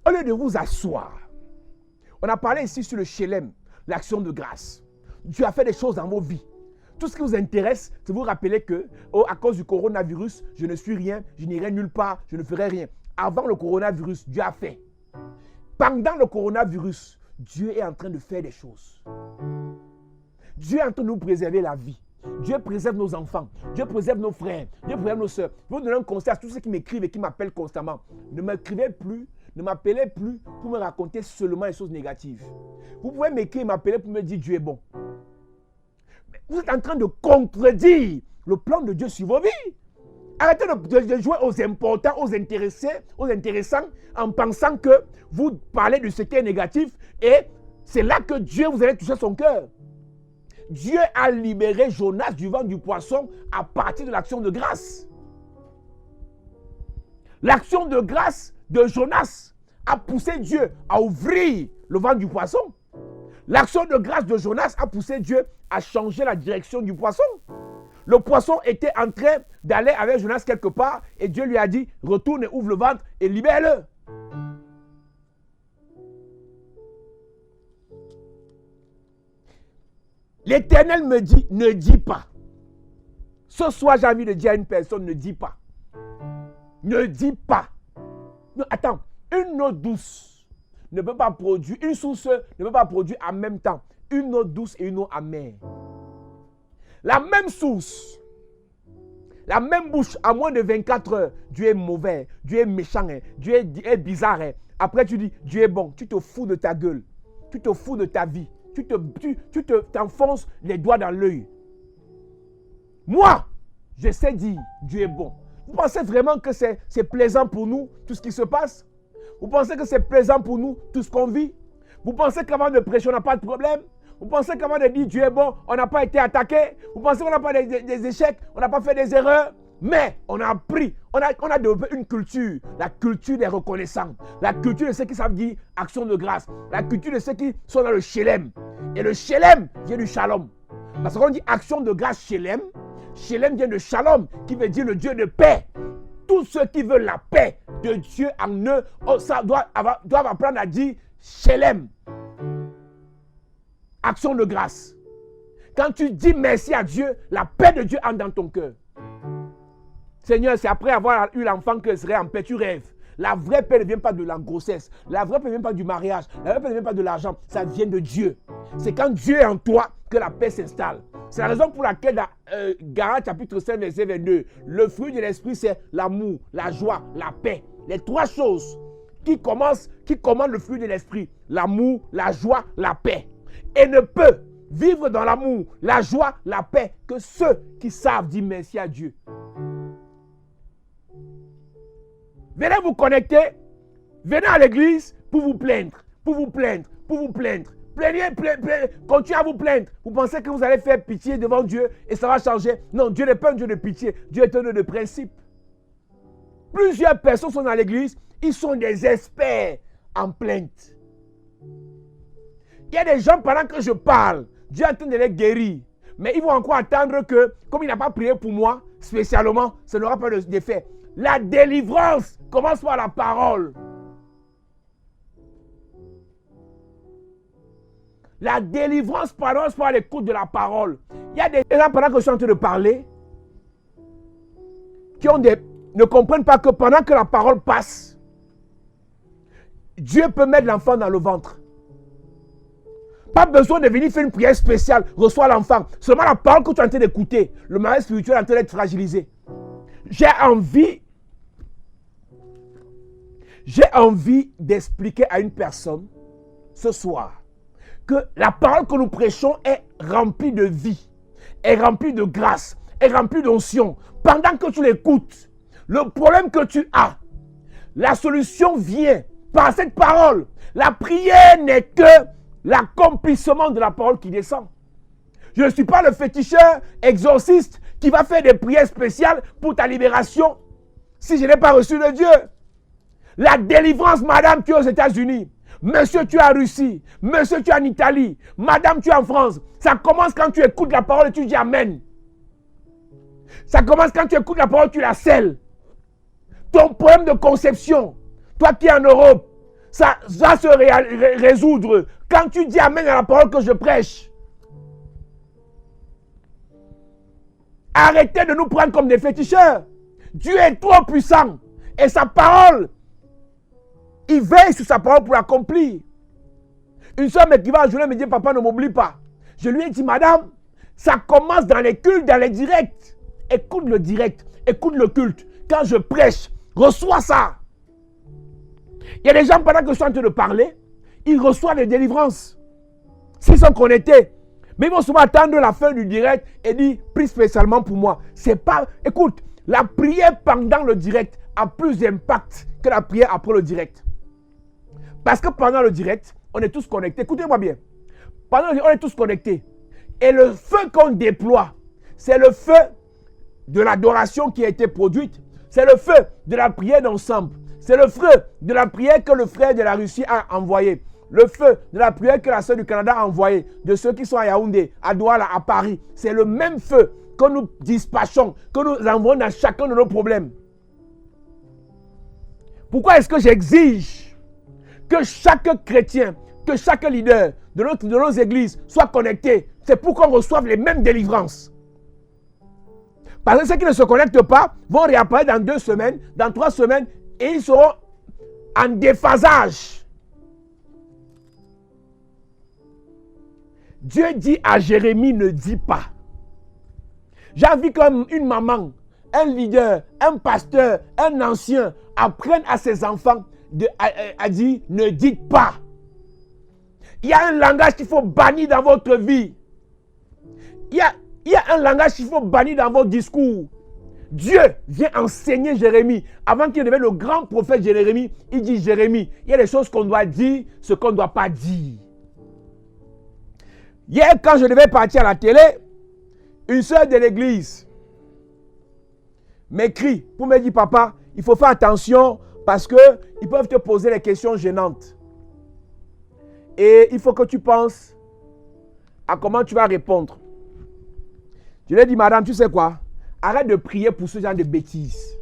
Au lieu de vous asseoir, on a parlé ici sur le Shelem, l'action de grâce. Dieu a fait des choses dans vos vies. Tout ce qui vous intéresse, c'est vous rappeler que, à cause du coronavirus, je ne suis rien, je n'irai nulle part, je ne ferai rien. Avant le coronavirus, Dieu a fait. Pendant le coronavirus, Dieu est en train de faire des choses. Dieu est en train de nous préserver la vie. Dieu préserve nos enfants. Dieu préserve nos frères. Dieu préserve nos soeurs. Je vous donner un conseil à tous ceux qui m'écrivent et qui m'appellent constamment. Ne m'écrivez plus, ne m'appelez plus pour me raconter seulement les choses négatives. Vous pouvez m'écrire et m'appeler pour me dire Dieu est bon. Mais vous êtes en train de contredire le plan de Dieu sur vos vies. Arrêtez de jouer aux importants, aux intéressants, en pensant que vous parlez de ce qui est négatif et c'est là que Dieu vous allez toucher son cœur. Dieu a libéré Jonas du ventre du poisson à partir de l'action de grâce. L'action de grâce de Jonas a poussé Dieu à ouvrir le ventre du poisson. L'action de grâce de Jonas a poussé Dieu à changer la direction du poisson. Le poisson était en train d'aller avec Jonas quelque part et Dieu lui a dit, retourne et ouvre le ventre et libère-le. L'Éternel me dit, ne dis pas. Ce soir, j'ai envie de dire à une personne, ne dis pas. Ne dis pas. Non, attends, une eau douce ne peut pas produire, une source ne peut pas produire en même temps une eau douce et une eau amère. La même source, la même bouche, à moins de 24 heures, Dieu est mauvais, Dieu est méchant, Dieu est bizarre. Après, tu dis, Dieu est bon, tu te fous de ta gueule, tu te fous de ta vie, tu t'enfonces les doigts dans l'œil. Moi, je sais dire, Dieu est bon. Vous pensez vraiment que c'est plaisant pour nous, tout ce qui se passe? Vous pensez que c'est plaisant pour nous, tout ce qu'on vit? Vous pensez qu'avant de prêcher, on n'a pas de problème? Vous pensez qu'avant de dire Dieu est bon, on n'a pas été attaqué? Vous pensez qu'on n'a pas des échecs? On n'a pas fait des erreurs? Mais on a appris, on a développé une culture, la culture des reconnaissants, la culture de ceux qui savent dire action de grâce, la culture de ceux qui sont dans le Shelem. Et le Shelem vient du Shalom. Parce qu'on dit action de grâce Shelem, Shelem vient de Shalom, qui veut dire le Dieu de paix. Tous ceux qui veulent la paix de Dieu en eux, doivent apprendre à dire Shelem. Action de grâce. Quand tu dis merci à Dieu, la paix de Dieu entre dans ton cœur. Seigneur, c'est après avoir eu l'enfant que je serai en paix, tu rêves. La vraie paix ne vient pas de la grossesse. La vraie paix ne vient pas du mariage. La vraie paix ne vient pas de l'argent. Ça vient de Dieu. C'est quand Dieu est en toi que la paix s'installe. C'est la raison pour laquelle dans Galates chapitre 5, verset 22, le fruit de l'esprit, c'est l'amour, la joie, la paix. Les trois choses qui commandent le fruit de l'esprit. L'amour, la joie, la paix. Et ne peut vivre dans l'amour, la joie, la paix que ceux qui savent dire merci à Dieu. Venez vous connecter, venez à l'église pour vous plaindre, pour vous plaindre, pour vous plaindre. Plaignez, continuez à vous plaindre. Vous pensez que vous allez faire pitié devant Dieu et ça va changer? Non, Dieu n'est pas un Dieu de pitié, Dieu est un Dieu de principe. Plusieurs personnes sont dans l'église, ils sont des experts en plainte. Il y a des gens pendant que je parle, Dieu est en train de les guérir. Mais ils vont encore attendre que, comme il n'a pas prié pour moi, spécialement, ça n'aura pas d'effet. La délivrance commence par la parole. La délivrance commence par l'écoute de la parole. Il y a des gens pendant que je suis en train de parler, qui ne comprennent pas que pendant que la parole passe, Dieu peut mettre l'enfant dans le ventre. Pas besoin de venir faire une prière spéciale, reçois l'enfant. Seulement la parole que tu es en train d'écouter, le mariage spirituel est en train d'être fragilisé. J'ai envie d'expliquer à une personne ce soir que la parole que nous prêchons est remplie de vie, est remplie de grâce, est remplie d'onction. Pendant que tu l'écoutes, le problème que tu as, la solution vient par cette parole. La prière n'est que l'accomplissement de la parole qui descend. Je ne suis pas le féticheur exorciste qui va faire des prières spéciales pour ta libération si je n'ai pas reçu de Dieu. La délivrance, madame, tu es aux États-Unis. Monsieur, tu es en Russie. Monsieur, tu es en Italie. Madame, tu es en France. Ça commence quand tu écoutes la parole et tu dis Amen. Ça commence quand tu écoutes la parole, tu la scelles. Ton problème de conception, toi qui es en Europe, ça va se résoudre quand tu dis Amen à la parole que je prêche. Arrêtez de nous prendre comme des féticheurs. Dieu est trop puissant. Et sa parole, il veille sur sa parole pour l'accomplir. Une soeur qui va en journée me dit, papa, ne m'oublie pas. Je lui ai dit, madame, ça commence dans les cultes, dans les directs. Écoute le direct, écoute le culte. Quand je prêche, reçois ça. Il y a des gens, pendant que je suis en train de parler, ils reçoivent des délivrances. S'ils sont connectés. Mais ils vont souvent attendre la fin du direct et dire, prie spécialement pour moi. C'est pas... Écoute, la prière pendant le direct a plus d'impact que la prière après le direct. Parce que pendant le direct, on est tous connectés. Écoutez-moi bien. Pendant le direct, on est tous connectés. Et le feu qu'on déploie, c'est le feu de l'adoration qui a été produite. C'est le feu de la prière d'ensemble. C'est le feu de la prière que le frère de la Russie a envoyé. Le feu de la prière que la sœur du Canada a envoyé. De ceux qui sont à Yaoundé, à Douala, à Paris. C'est le même feu que nous dispatchons, que nous envoyons dans chacun de nos problèmes. Pourquoi est-ce que j'exige que chaque chrétien, que chaque leader de nos églises soit connecté? C'est pour qu'on reçoive les mêmes délivrances. Parce que ceux qui ne se connectent pas vont réapparaître dans 2 semaines, dans 3 semaines, et ils seront en déphasage. Dieu dit à Jérémie, ne dis pas. J'ai envie comme une maman, un leader, un pasteur, un ancien apprennent à ses enfants à dire, ne dites pas. Il y a un langage qu'il faut bannir dans votre vie. Il y a un langage qu'il faut bannir dans votre discours. Dieu vient enseigner Jérémie. Avant qu'il devienne le grand prophète Jérémie, il dit Jérémie, il y a des choses qu'on doit dire, ce qu'on ne doit pas dire. Hier, quand je devais partir à la télé, une sœur de l'église m'écrit pour me dire, papa, il faut faire attention parce qu'ils peuvent te poser des questions gênantes. Et il faut que tu penses à comment tu vas répondre. Je lui ai dit, madame, tu sais quoi? Arrête de prier pour ce genre de bêtises.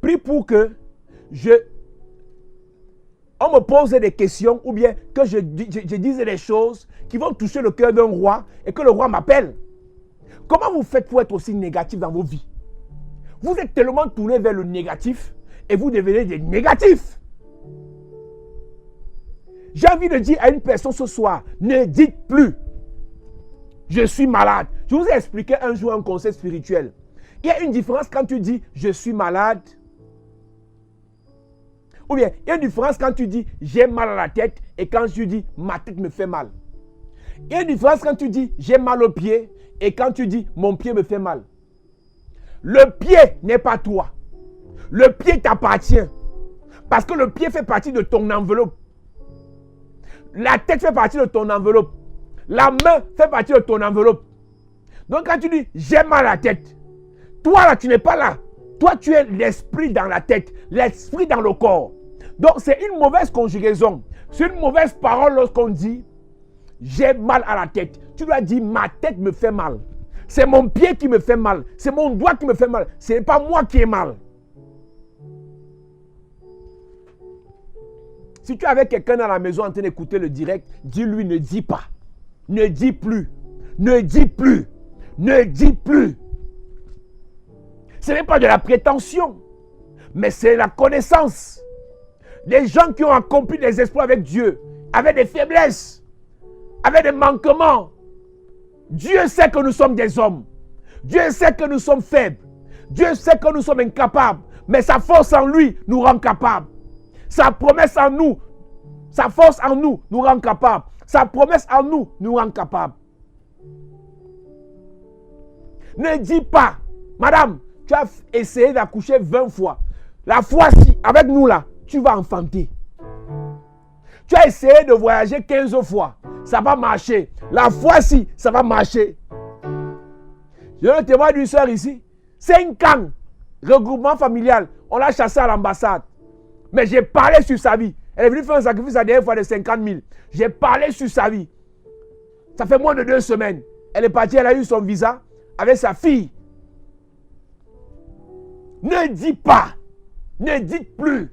Prie pour que on me pose des questions ou bien que je dise des choses qui vont toucher le cœur d'un roi et que le roi m'appelle. Comment vous faites pour être aussi négatif dans vos vies? Vous êtes tellement tourné vers le négatif et vous devenez des négatifs. J'ai envie de dire à une personne ce soir, ne dites plus, je suis malade. Je vous ai expliqué un jour un conseil spirituel. Il y a une différence quand tu dis, je suis malade. Ou bien, il y a une différence quand tu dis, j'ai mal à la tête et quand tu dis, ma tête me fait mal. Il y a une différence quand tu dis, j'ai mal au pied et quand tu dis, mon pied me fait mal. Le pied n'est pas toi. Le pied t'appartient. Parce que le pied fait partie de ton enveloppe. La tête fait partie de ton enveloppe. La main fait partie de ton enveloppe. Donc quand tu dis, j'ai mal à la tête, toi là, tu n'es pas là. Toi, tu es l'esprit dans la tête, l'esprit dans le corps. Donc c'est une mauvaise conjugaison. C'est une mauvaise parole lorsqu'on dit, j'ai mal à la tête. Tu dois dire, ma tête me fait mal. C'est mon pied qui me fait mal. C'est mon doigt qui me fait mal. Ce n'est pas moi qui ai mal. Si tu es avec quelqu'un dans la maison en train d'écouter le direct, dis-lui, ne dis pas. Ne dis plus. Ne dis plus. Ne dis plus. Ce n'est pas de la prétention, mais c'est la connaissance. Des gens qui ont accompli des exploits avec Dieu, avec des faiblesses, avec des manquements. Dieu sait que nous sommes des hommes. Dieu sait que nous sommes faibles. Dieu sait que nous sommes incapables. Mais sa force en lui nous rend capables. Sa promesse en nous, sa force en nous nous rend capables. Sa promesse en nous nous rend capables. Ne dis pas, madame, tu as essayé d'accoucher 20 fois. La fois-ci, avec nous là, tu vas enfanter. Tu as essayé de voyager 15 fois. Ça va marcher. La fois-ci, ça va marcher. Je le témoin d'une soeur ici. 5 ans, regroupement familial. On l'a chassée à l'ambassade. Mais j'ai parlé sur sa vie. Elle est venue faire un sacrifice la dernière fois de 50 000. J'ai parlé sur sa vie. Ça fait moins de 2 semaines. Elle est partie, elle a eu son visa avec sa fille. Ne dis pas. Ne dites plus.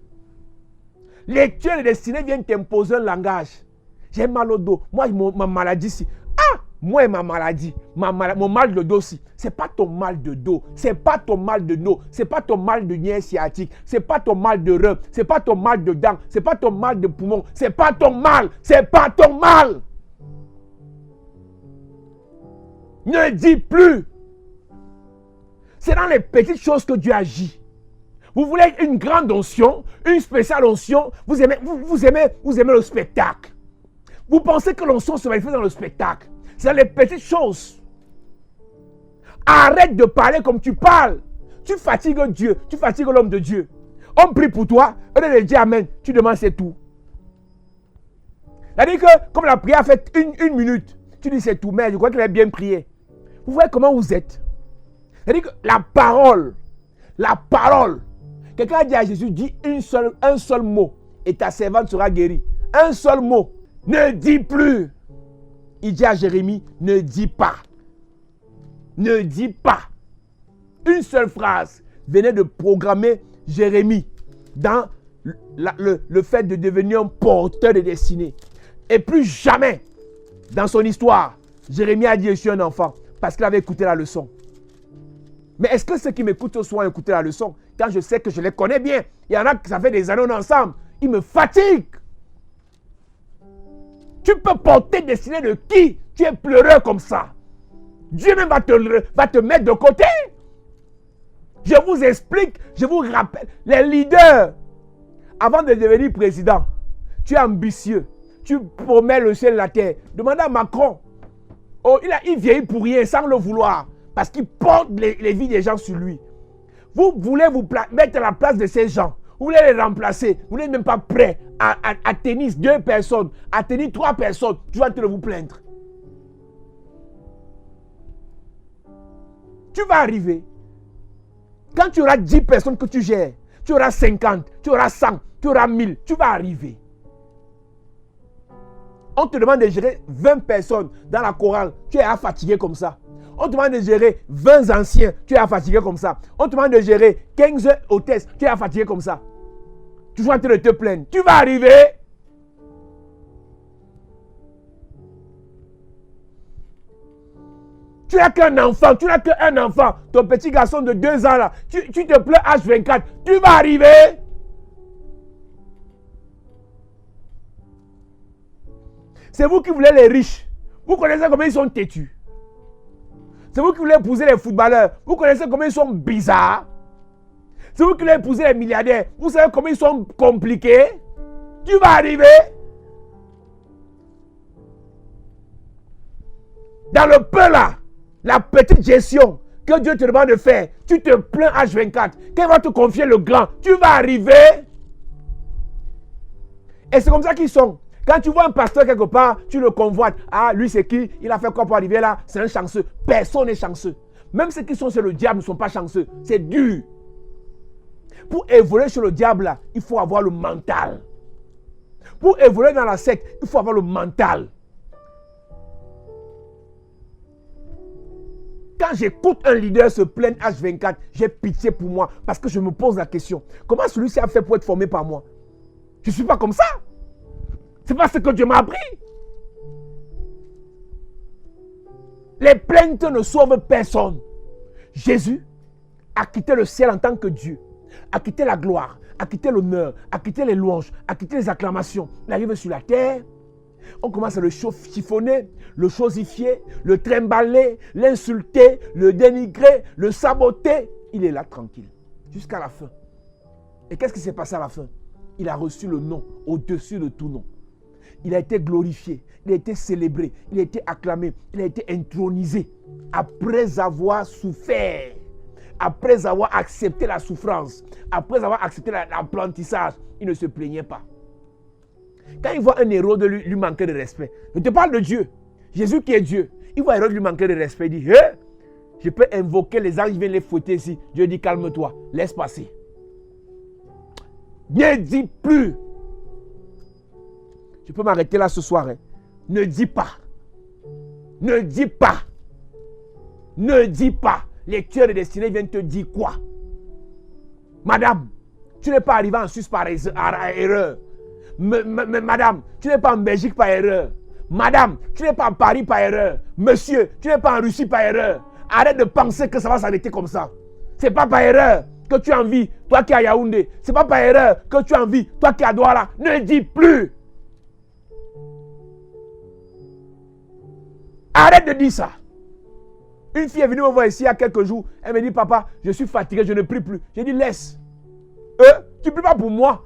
Les tueurs de destinée viennent t'imposer un langage. J'ai mal au dos. Moi, ma maladie, si. Ah! Moi et ma maladie. Mon mal de dos aussi. Ce n'est pas ton mal de dos. Ce n'est pas ton mal de dos. Ce n'est pas ton mal de nerf sciatique. Ce n'est pas ton mal de rein. Ce n'est pas ton mal de dents. Ce n'est pas ton mal de poumon. Ce n'est pas ton mal. Ce n'est pas ton mal. Ne dis plus. C'est dans les petites choses que Dieu agit. Vous voulez une grande onction, une spéciale onction, vous aimez le spectacle. Vous pensez que l'onction se manifeste dans le spectacle. C'est dans les petites choses. Arrête de parler comme tu parles. Tu fatigues Dieu, tu fatigues l'homme de Dieu. On prie pour toi, on te dit Amen, tu demandes c'est tout. C'est-à-dire que comme la prière a fait une minute, tu dis c'est tout, mais je crois qu'il a bien prié. Vous voyez comment vous êtes. C'est-à-dire que la parole, quelqu'un a dit à Jésus, dis un seul mot et ta servante sera guérie. Un seul mot. Ne dis plus. Il dit à Jérémie, ne dis pas. Ne dis pas. Une seule phrase venait de programmer Jérémie dans le fait de devenir un porteur de destinée. Et plus jamais dans son histoire, Jérémie a dit, je suis un enfant parce qu'il avait écouté la leçon. Mais est-ce que ceux qui m'écoutent ce soir ont écouté la leçon? Quand je sais que je les connais bien. Il y en a qui ça fait des années ensemble. Ils me fatiguent. Tu peux porter destinée de qui? Tu es pleureur comme ça. Dieu même va te mettre de côté. Je vous explique, je vous rappelle. Les leaders, avant de devenir président, tu es ambitieux. Tu promets le ciel et la terre. Demandez à Macron. Oh, il vieillit pour rien, sans le vouloir. Parce qu'il porte les vies des gens sur lui. Vous voulez vous mettre à la place de ces gens. Vous voulez les remplacer. Vous n'êtes même pas prêt à tenir 2 personnes, à tenir 3 personnes. Tu vas te vous plaindre. Tu vas arriver. Quand tu auras 10 personnes que tu gères, tu auras 50, tu auras 100, tu auras 1000. Tu vas arriver. On te demande de gérer 20 personnes dans la chorale. Tu es fatigué comme ça. On te demande de gérer 20 anciens, tu es fatigué comme ça. On te demande de gérer 15 hôtesses, tu es fatigué comme ça. Toujours en train de te plaindre. Tu vas arriver. Tu n'as qu'un enfant, Ton petit garçon de 2 ans là, tu te plains H24. Tu vas arriver. C'est vous qui voulez les riches. Vous connaissez comment ils sont têtus. C'est vous qui voulez épouser les footballeurs. Vous connaissez comment ils sont bizarres. C'est vous qui voulez épouser les milliardaires. Vous savez comment ils sont compliqués. Tu vas arriver. Dans le peu là, la petite gestion que Dieu te demande de faire, tu te plains H24. Quand il va te confier le grand, tu vas arriver. Et c'est comme ça qu'ils sont. Quand tu vois un pasteur quelque part, tu le convoites. Ah, lui c'est qui? Il a fait quoi pour arriver là? C'est un chanceux. Personne n'est chanceux. Même ceux qui sont chez le diable ne sont pas chanceux. C'est dur. Pour évoluer chez le diable là, il faut avoir le mental. Pour évoluer dans la secte, il faut avoir le mental. Quand j'écoute un leader se plaindre H24, j'ai pitié pour moi parce que je me pose la question. Comment celui-ci a fait pour être formé par moi? Je ne suis pas comme ça. C'est pas ce que Dieu m'a appris. Les plaintes ne sauvent personne. Jésus a quitté le ciel en tant que Dieu, a quitté la gloire, a quitté l'honneur, a quitté les louanges, a quitté les acclamations. Il arrive sur la terre. On commence à le chiffonner, le chosifier, le trimballer, l'insulter, le dénigrer, le saboter. Il est là tranquille jusqu'à la fin. Et qu'est-ce qui s'est passé à la fin? Il a reçu le nom au-dessus de tout nom. il a été glorifié, il a été célébré, il a été acclamé, il a été intronisé. Après avoir souffert, après avoir accepté la souffrance, après avoir accepté l'apprentissage, il ne se plaignait pas. Quand il voit un héros lui manquer de respect, je te parle de Dieu, Jésus qui est Dieu, il voit un héros lui manquer de respect, il dit, hey, je peux invoquer les anges, ils viennent les fouetter ici. Dieu dit, calme-toi, laisse passer. Ne dis plus. Je peux m'arrêter là ce soir. Hein. Ne dis pas. Ne dis pas. Ne dis pas. Les tueurs de destinée viennent te dire quoi? Madame, tu n'es pas arrivé en Suisse par erreur. Madame, tu n'es pas en Belgique par erreur. Madame, tu n'es pas en Paris par erreur. Monsieur, tu n'es pas en Russie par erreur. Arrête de penser que ça va s'arrêter comme ça. Ce n'est pas par erreur que tu as envie, toi qui es à Yaoundé. Ce n'est pas par erreur que tu as envie, toi qui es à Douala. Ne dis plus. Arrête de dire ça. Une fille est venue me voir ici il y a quelques jours. Elle me dit, papa, je suis fatigué, je ne prie plus. J'ai dit, laisse. Tu ne pries pas pour moi.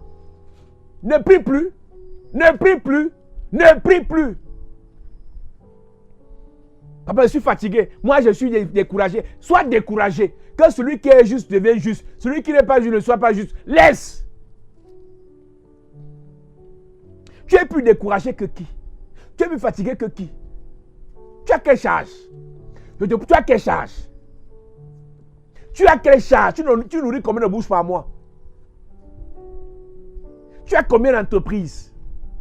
Ne prie plus. Ne prie plus. Ne prie plus. Papa, je suis fatigué. Moi, je suis découragé. Sois découragé. Que celui qui est juste devienne juste. Celui qui n'est pas juste ne soit pas juste. Laisse. Tu es plus découragé que qui? Tu es plus fatigué que qui? Tu as quelle charge? Tu as quelle charge? Tu as quelle charge? Tu nourris combien de bouches par mois? Tu as combien d'entreprises?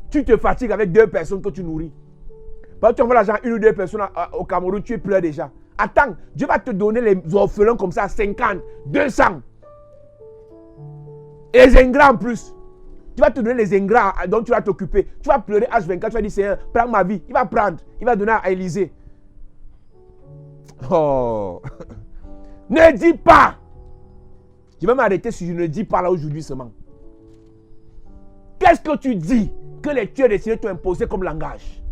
Tu te fatigues avec 2 personnes que tu nourris. Quand tu envoies l'argent à 1 ou 2 personnes au Cameroun, tu pleures déjà. Attends, Dieu va te donner les orphelins comme ça, 50, 200. Et les ingrats en plus. Tu vas te donner les ingrats dont tu vas t'occuper. Tu vas pleurer H24, tu vas dire, Seigneur, prends ma vie. Il va prendre, il va donner à Élysée. Oh. Ne dis pas. Je vais m'arrêter si je ne dis pas là aujourd'hui seulement. Qu'est-ce que tu dis que les tueurs destinés t'ont imposé comme langage?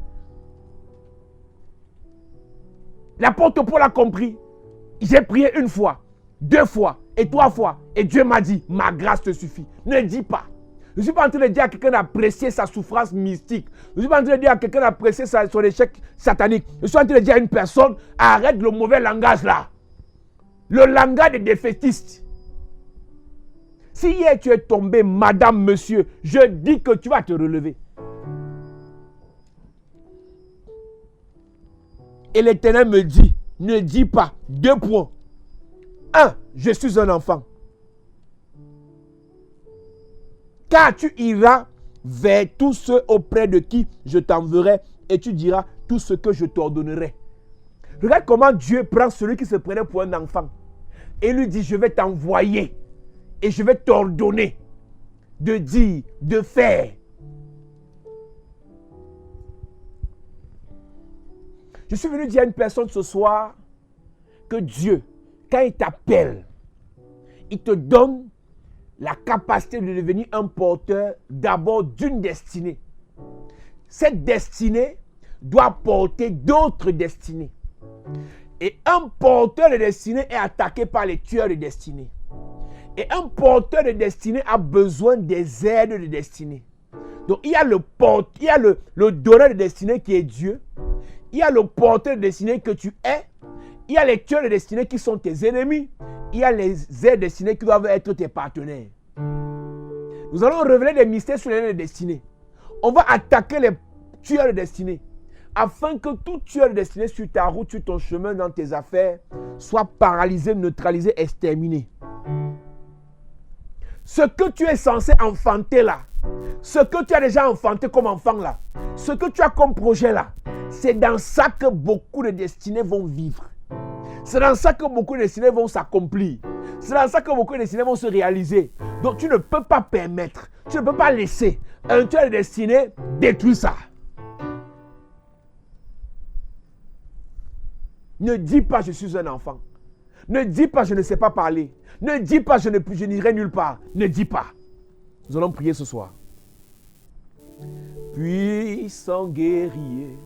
L'apôtre Paul a compris. J'ai prié 1 fois, 2 fois et 3 fois. Et Dieu m'a dit, ma grâce te suffit. Ne dis pas. Je ne suis pas en train de dire à quelqu'un d'apprécier sa souffrance mystique. Je ne suis pas en train de dire à quelqu'un d'apprécier son échec satanique. Je suis en train de dire à une personne, arrête le mauvais langage là. Le langage des défaitistes. Si hier tu es tombé, madame, monsieur, je dis que tu vas te relever. Et l'Éternel me dit, ne dis pas, 2 points. 1, je suis un enfant. Car tu iras vers tous ceux auprès de qui je t'enverrai et tu diras tout ce que je t'ordonnerai. Regarde comment Dieu prend celui qui se prenait pour un enfant et lui dit, je vais t'envoyer et je vais t'ordonner de dire, de faire. Je suis venu dire à une personne ce soir que Dieu, quand il t'appelle, il te donne la capacité de devenir un porteur d'abord d'une destinée. Cette destinée doit porter d'autres destinées. Et un porteur de destinée est attaqué par les tueurs de destinée. Et un porteur de destinée a besoin des aides de destinée. Donc il y a le donneur de destinée qui est Dieu. Il y a le porteur de destinée que tu es. Il y a les tueurs de destinée qui sont tes ennemis. Il y a les aides de destinée qui doivent être tes partenaires. Nous allons révéler des mystères sur les aides de destinée. On va attaquer les tueurs de destinée. Afin que tout tueur de destinée sur ta route, sur ton chemin, dans tes affaires, soit paralysé, neutralisé, exterminé. Ce que tu es censé enfanter là, ce que tu as déjà enfanté comme enfant là, ce que tu as comme projet là, c'est dans ça que beaucoup de destinées vont vivre. C'est dans ça que beaucoup de destinées vont s'accomplir. C'est dans ça que beaucoup de destinées vont se réaliser. Donc tu ne peux pas permettre, tu ne peux pas laisser un tueur de destinée détruire ça. Ne dis pas je suis un enfant. Ne dis pas je ne sais pas parler. Ne dis pas je n'irai nulle part. Ne dis pas. Nous allons prier ce soir. Puissant guerrier,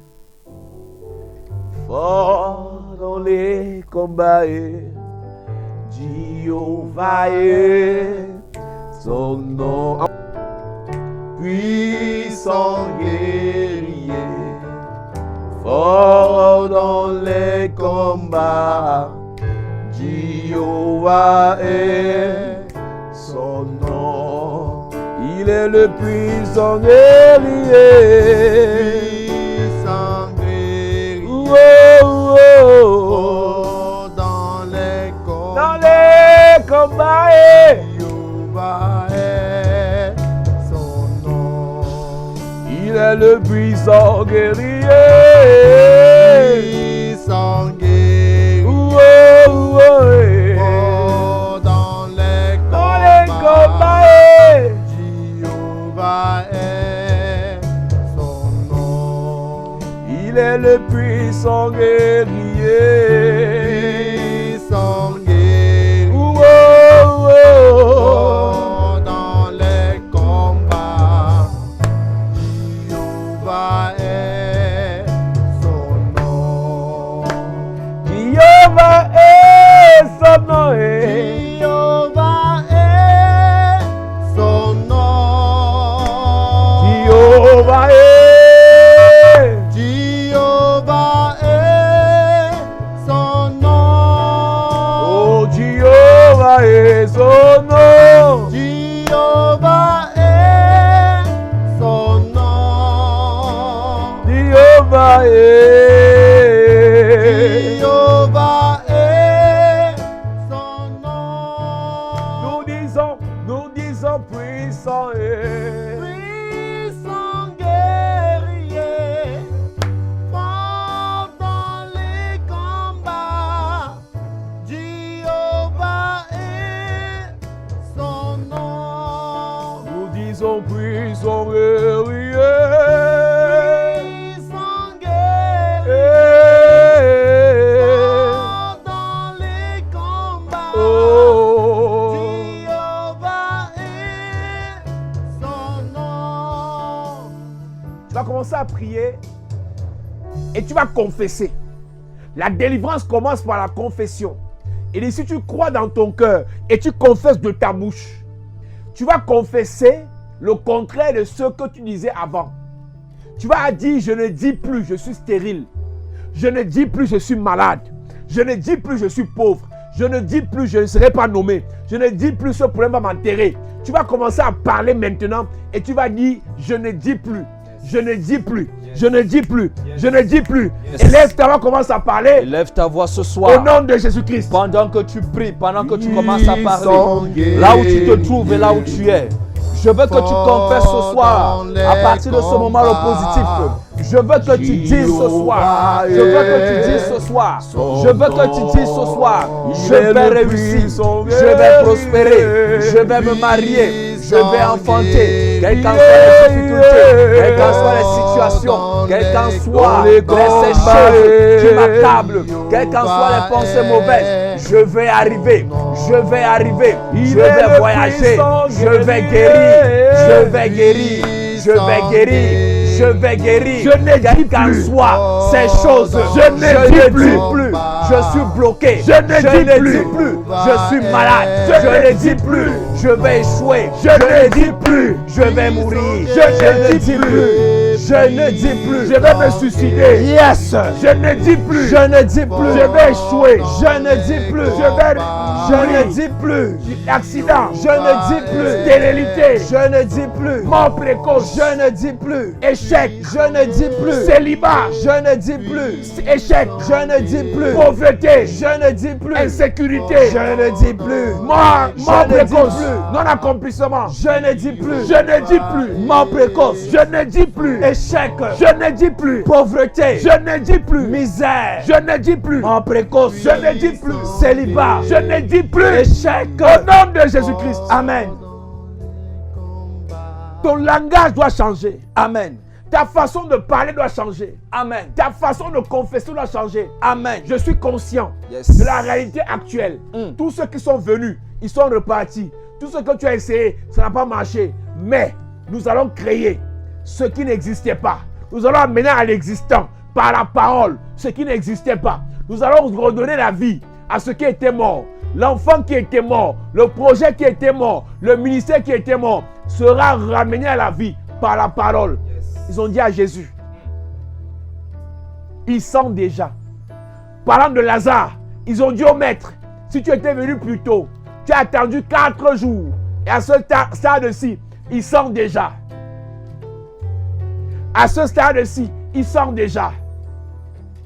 fort dans les combats, Jéhovah est son nom. puissant guerrier, fort dans les combats, Jéhovah est son nom. Il est le puissant guerrier. Puissant guerrier. Oh, oh, oh. Dans les combats. Dans les combats. Jéhovah est son nom. Il est le puissant guerrier. Puissant guerrier. Oh, oh, oh. Dans les combats. Jéhovah est son nom. Il est le puissant guerrier. Puissant guerrier. Oh, oh, oh. Dans les combats, Jéhovah est son nom. Jéhovah est son nom. Jéhovah est son nom. Jéhovah est. Jéhovah est son nom. Oh, Jéhovah est son nom. Jéhovah est son nom. Jéhovah est. Jéhovah est son nom. Nous disons puissant est. Puissant guerrier, fort dans les combats, Jéhovah est son nom. Nous disons puissant guerrier. Puissant guerrier, fort dans les combats, Oh. Jéhovah est son nom. Tu vas commencer à prier et tu vas confesser. La délivrance commence par la confession. Et si tu crois dans ton cœur et tu confesses de ta bouche, tu vas confesser le contraire de ce que tu disais avant. Tu vas dire, je ne dis plus je suis stérile. Je ne dis plus je suis malade. Je ne dis plus je suis pauvre. Je ne dis plus je ne serai pas nommé. Je ne dis plus ce problème va m'enterrer. Tu vas commencer à parler maintenant et tu vas dire, je ne dis plus. Je ne dis plus. Je ne dis plus. Je ne dis plus. Yes. Élève ta voix, commence à parler. Élève ta voix ce Au soir. nom de Jésus-Christ. Pendant que tu pries, pendant que tu commences à Puissant parler, guerrier. là où tu te trouves et là où tu es, je veux que tu confesses ce soir, à partir de ce moment le positif. Je veux que tu dises ce soir, je veux que tu dises ce soir, je veux que tu dises ce soir, je vais réussir, je vais prospérer, je vais me marier, je vais enfanter, quelles qu'en soient les difficultés, quelles qu'en soient les situations, quelles qu'en soient ces choses qui m'accablent, quelles qu'en soient les pensées mauvaises, je vais arriver, je vais arriver, je vais voyager, je vais guérir, je vais guérir, je vais guérir. Je vais guérir. Je ne dis Quelles qu'en plus. soient ces choses. Je ne dis plus. Je suis bloqué. Je ne dis plus. Je suis malade. Je ne dis plus. Je vais échouer. Je ne dis plus. Je vais mourir. Je ne dis plus. Je ne dis plus. Je vais me suicider. Yes. Je ne dis plus. Je ne dis plus. Je vais échouer. Je ne dis plus. Je ne dis plus. Accident. Je ne dis plus. Stérilité. Je ne dis plus. Mort précoce. Je ne dis plus. Échec. Je ne dis plus. Célibat. Je ne dis plus. Échec. Je ne dis plus. Pauvreté. Je ne dis plus. Insécurité. Je ne dis plus. Mort Je ne dis précoce. plus. Non-accomplissement. Je ne dis plus. Je ne dis plus. Mort précoce. Je ne dis plus. Échec. Je ne dis plus. Pauvreté. Je ne dis plus. Misère. Je ne dis plus. Mort précoce. Je ne dis plus. Célibat. Je ne dis plus. Échec. Au nom de Jésus-Christ. Amen. Ton langage doit changer. Amen. Ta façon de parler doit changer. Amen. Ta façon de confesser doit changer. Amen. Je suis conscient Yes. de la réalité actuelle. Tous ceux qui sont venus, ils sont repartis. Tout ce que tu as essayé, ça n'a pas marché. Mais nous allons créer ce qui n'existait pas. Nous allons amener à l'existant par la parole ce qui n'existait pas. Nous allons redonner la vie à ce qui était mort. L'enfant qui était mort, le projet qui était mort, le ministère qui était mort sera ramené à la vie par la parole. Ils ont dit à Jésus, il sent déjà. Parlant de Lazare, ils ont dit au maître, si tu étais venu plus tôt, tu as attendu 4 jours. Et à ce stade-ci, il sent déjà. À ce stade-ci, il sent déjà.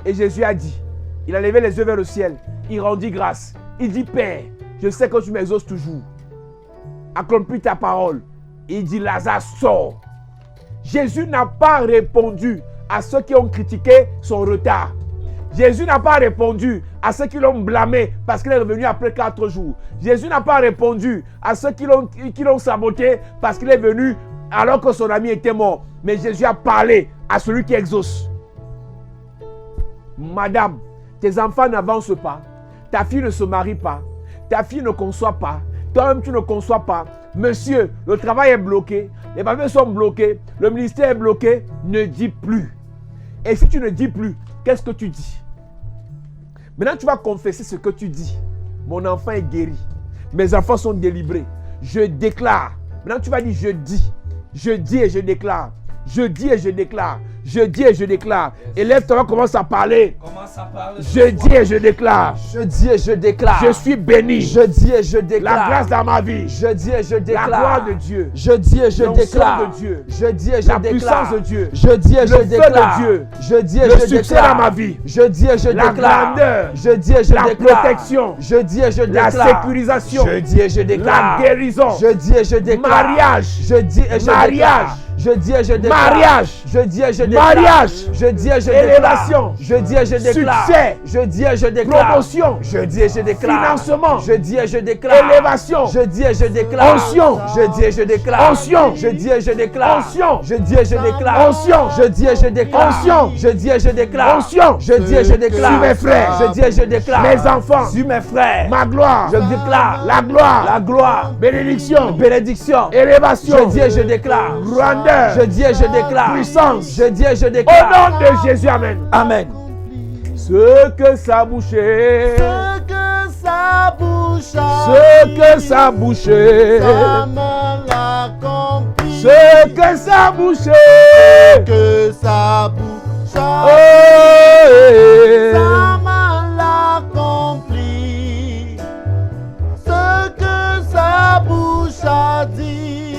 Et Jésus a dit, il a levé les yeux vers le ciel, il rendit grâce. Il dit, Père, je sais que tu m'exauces toujours. Accomplis ta parole. Il dit, Lazare sort. Jésus n'a pas répondu à ceux qui ont critiqué son retard. Jésus n'a pas répondu à ceux qui l'ont blâmé parce qu'il est revenu après 4 jours. Jésus n'a pas répondu à ceux qui l'ont saboté parce qu'il est venu alors que son ami était mort. Mais Jésus a parlé à celui qui exauce. Madame, tes enfants n'avancent pas. Ta fille ne se marie pas. Ta fille ne conçoit pas. Toi-même, tu ne conçois pas. Monsieur, le travail est bloqué. Les papiers sont bloqués. Le ministère est bloqué. Ne dis plus. Et si tu ne dis plus, qu'est-ce que tu dis? Maintenant, tu vas confesser ce que tu dis. Mon enfant est guéri. Mes enfants sont délivrés. Je déclare. Maintenant, tu vas dire je dis. Je dis et je déclare. Je dis et je déclare. Je dis et je déclare. Élève-toi, commence à parler. Je dis et je déclare. Je dis et je déclare. Je suis béni. Je dis et je déclare. La grâce dans ma vie. Je dis et je déclare. La gloire de Dieu. Je dis et je déclare. De Dieu. Je dis et je la déclare. Puissance de Dieu. Je dis et je déclare. De Dieu. Je dis et le je succès déclare. dans ma vie. Je dis et je la déclare. Grandeur. Je dis et je la déclare. Protection. Je dis et je déclare. La sécurisation. Je dis et je déclare. La guérison. Je dis et je déclare. Mariage. Je dis et je Mariage. déclare. Je dis et je déclare. Mariage. Je dis et je déclare. Mariage. Je dis et je Élévation. déclare. Je dis et je déclare. Succès. Je dis et je déclare. Promotion. Je dis et je déclare. Financement. Je dis et je déclare. Élévation. Je dis et je déclare. Onction. Je dis et je déclare. Onction. Je dis et je déclare. Onction. Je dis et je déclare. Onction. Je dis et je déclare. Onction. Je dis et je déclare. Onction. Je dis et je déclare. Sur mes frères. Je dis et je déclare. Mes enfants. Sur mes frères. Ma gloire. Je déclare. La gloire. La gloire. Bénédiction. Bénédiction. Élévation. Je dis et je déclare. Grandeur. Je dis et je déclare. Puissance. Je dis et je Au déclare. nom de Jésus, amen. Amen. Ce que sa bouchée. Ce que sa bouche a Ce que sa bouchée. ça me l'accomplit. Ce que sa bouchée. Que sa bouche a Oh, ça me l'accomplit. Ce que sa bouche a dit,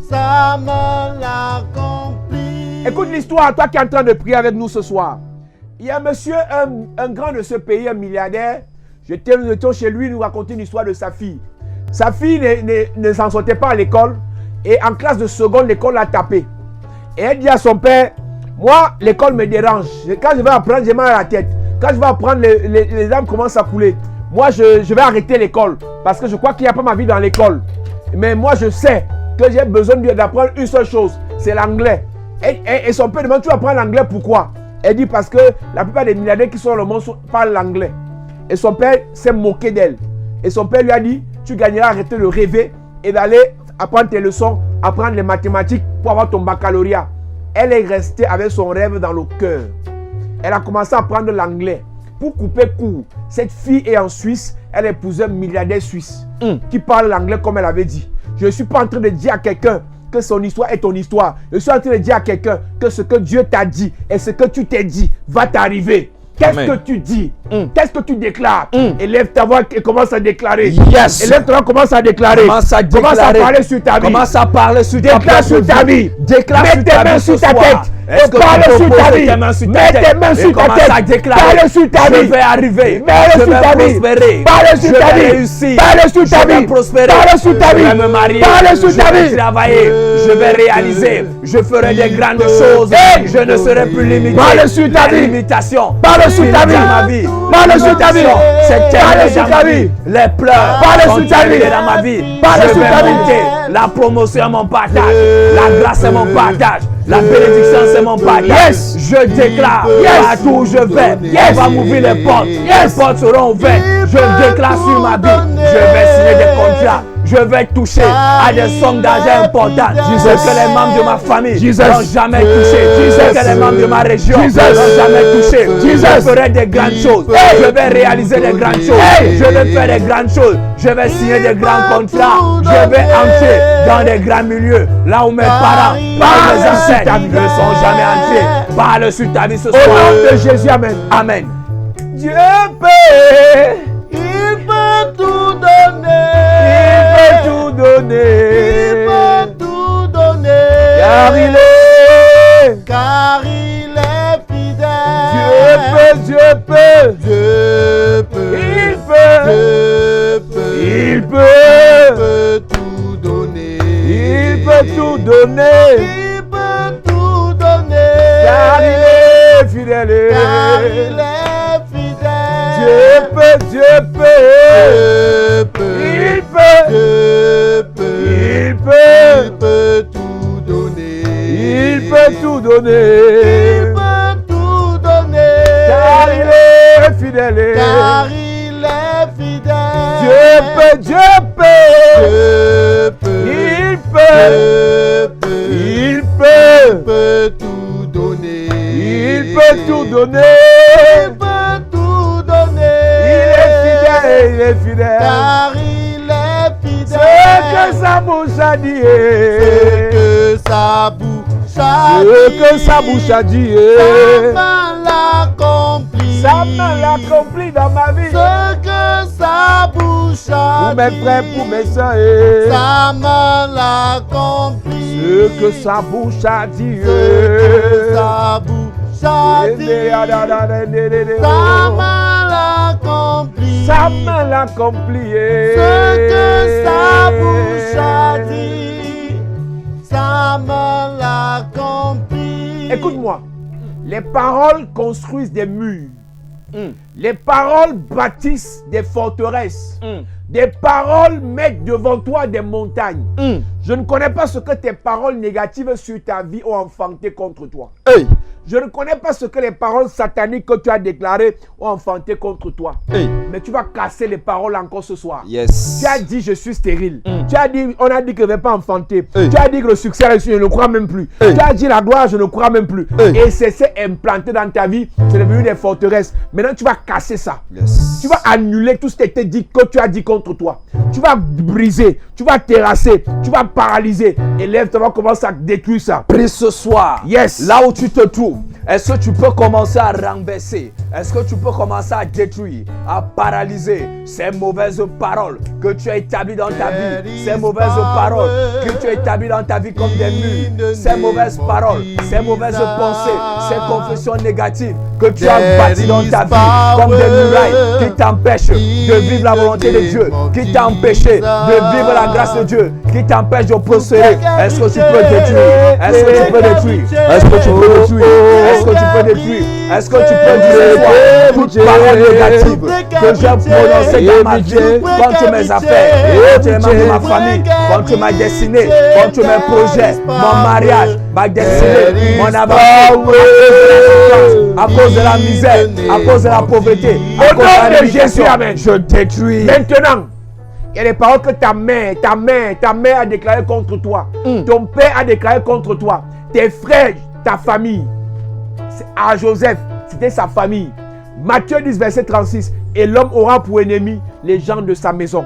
ça me l'accomplit. Écoute l'histoire, toi qui es en train de prier avec nous ce soir. Il y a un monsieur, un grand de ce pays, un milliardaire. J'étais chez lui, il nous racontait une histoire de sa fille. Sa fille ne s'en sortait pas à l'école. Et en classe de seconde, l'école l'a tapé. Et elle dit à son père, moi, l'école me dérange. Quand je vais apprendre, j'ai mal à la tête. Quand je vais apprendre, les larmes commencent à couler. Moi, je vais arrêter l'école. Parce que je crois qu'il n'y a pas ma vie dans l'école. Mais moi, je sais que j'ai besoin d'apprendre une seule chose. C'est l'anglais. Et son père demande, tu apprends l'anglais, pourquoi? Elle dit parce que la plupart des milliardaires qui sont dans le monde parlent l'anglais. Et son père s'est moqué d'elle. Et son père lui a dit, tu gagneras à arrêter de rêver et d'aller apprendre tes leçons, apprendre les mathématiques pour avoir ton baccalauréat. Elle est restée avec son rêve dans le cœur. Elle a commencé à apprendre l'anglais. Pour couper court, cette fille est en Suisse, elle a épousé un milliardaire suisse qui parle l'anglais comme elle avait dit. Je ne suis pas en train de dire à quelqu'un que son histoire est ton histoire. Je suis en train de dire à quelqu'un que ce que Dieu t'a dit et ce que tu t'es dit va t'arriver. Qu'est-ce que tu dis? Qu'est-ce que tu déclares? Élève ta voix et commence à déclarer. Yes. Élève ta voix, commence à déclarer. Commence à déclarer. Commence à parler sur ta vie. Commence à parler sur ta Déclare sur ta vie. Déclare Mets sur tes ta mains vie sur ce ta soir. tête. Est-ce Et que parle tu peux sur ta poser vie. tes mains sur ta Mets tête tes mains et sur ta commence tête. à déclarer. Parle sur ta Je vie. vais arriver. Parle Je sur vais ta vie. prospérer. Parle sur Je ta vais vie. réussir. Parle sur ta Je vais vie. prospérer. Parle sur ta Je vie. vais me marier. Parle sur ta Je vais vie. travailler. Je vais réaliser. Je ferai des grandes choses. Hey. Je ne serai plus limité. Parle sur ta Les vie. limitations. Parle sur ta vie. Dans ma vie. Parle sur ta vie. C'est Parle terminé sur dans ta ma vie. vie. Les pleurs Parle sont sur ta vie. terminés dans ma vie. Parle Je sur vais ta vie. monter. La promotion est mon partage. La grâce est mon partage. La bénédiction c'est mon partage. Yes. Je déclare Yes. partout où je vais. Yes. On va m'ouvrir les portes. Yes. Les portes seront ouvertes. Je déclare sur ma vie. Je vais signer des contrats. Je vais toucher à des sommes d'argent importantes. Ce que les membres de ma famille n'ont jamais touché. Ce que les membres de ma région n'ont jamais touché. Je ferai des grandes choses. Je vais réaliser des grandes choses. Je vais faire des grandes choses. Je vais signer des grands contrats. Je vais entrer dans des grands milieux. Là où mes parents, par mes ancêtres, ne sont jamais entrés. Parle sur ta vie ce soir. Au nom de Jésus, amen. Amen. Dieu peut. Il peut tout donner. Il peut tout donner. Il peut tout donner. Car il est. Car il est fidèle. Dieu peut. Dieu peut. Il peut. Dieu peut. Il peut. Il peut tout donner. Il peut tout donner. Il peut tout donner. Car il est fidèle. Car il est fidèle. Dieu peut. Dieu peut. Il peut. Dieu peut. Il Il peut. peut tout donner. Il peut tout donner. Il peut tout donner. Car il est fidèle. Car il est fidèle. Dieu peut. Dieu peut. Il peut. Dieu peut. Il Il peut. peut tout donner. Il peut tout donner. Il peut tout donner. Il est fidèle. Car il est fidèle. Ce que sa bouche a dit. Ce que sa bouche a Ce dit. que sa bouche a dit. Sa main l'accomplit. Sa main l'accomplit dans ma vie. Ce que sa bouche a Pour mes dit. frères, pour mes soeurs. Sa main l'accomplit. Ce que sa bouche a dit. Ce que sa bouche a dit. Sa main l'accomplit. Sa main l'accomplit. Ce que sa bouche a dit. Sa main l'accomplit. Écoute-moi. Les paroles construisent des murs. Les paroles bâtissent des forteresses. Des paroles mettent devant toi des montagnes. Je ne connais pas ce que tes paroles négatives sur ta vie ont enfanté contre toi. Je ne connais pas ce que les paroles sataniques que tu as déclarées ont enfanté contre toi. Mais tu vas casser les paroles encore ce soir. Yes. Tu as dit je suis stérile. Tu as dit, on a dit que je ne vais pas enfanter. Tu as dit que le succès, je ne crois même plus. Tu as dit la gloire, je ne crois même plus. Et c'est implanté dans ta vie, c'est devenu des forteresses. Maintenant, tu vas casser ça. Yes. Tu vas annuler tout ce qui était dit, que tu as dit contre toi. Tu vas briser, tu vas terrasser, tu vas paralyser. Et lève, tu vas commencer à détruire ça. Prie ce soir. Yes. Là où tu te trouves, est-ce que tu peux commencer à renverser? Est-ce que tu peux commencer à détruire, à paralyser ces mauvaises paroles que tu as établies dans ta vie? Ces mauvaises paroles que tu as établies dans ta vie comme des murs. Ces mauvaises paroles, ces mauvaises pensées, ces confessions négatives que tu as bâties dans ta vie comme des murailles qui t'empêchent de vivre la volonté de Dieu, qui t'empêchent de vivre la grâce de Dieu, qui t'empêchent de prospérer. Est-ce que tu peux détruire? Est-ce que tu peux détruire? Est-ce que tu peux détruire? Est-ce que tu peux détruire? Est-ce que tu peux dire toute parole négative que j'ai prononcée dans ma vie, contre mes affaires, contre les membres de ma famille, contre ma destinée, contre mes projets, mon mariage, ma destinée, mon avancement, à cause de la misère, à cause de la pauvreté, à cause de la Jésus, amen. Je détruis. Maintenant, il y a des paroles que ta mère a déclarées contre toi. Ton père a déclaré contre toi. Tes frères, ta famille. À Joseph, c'était sa famille. Matthieu 10, verset 36. Et l'homme aura pour ennemi les gens de sa maison.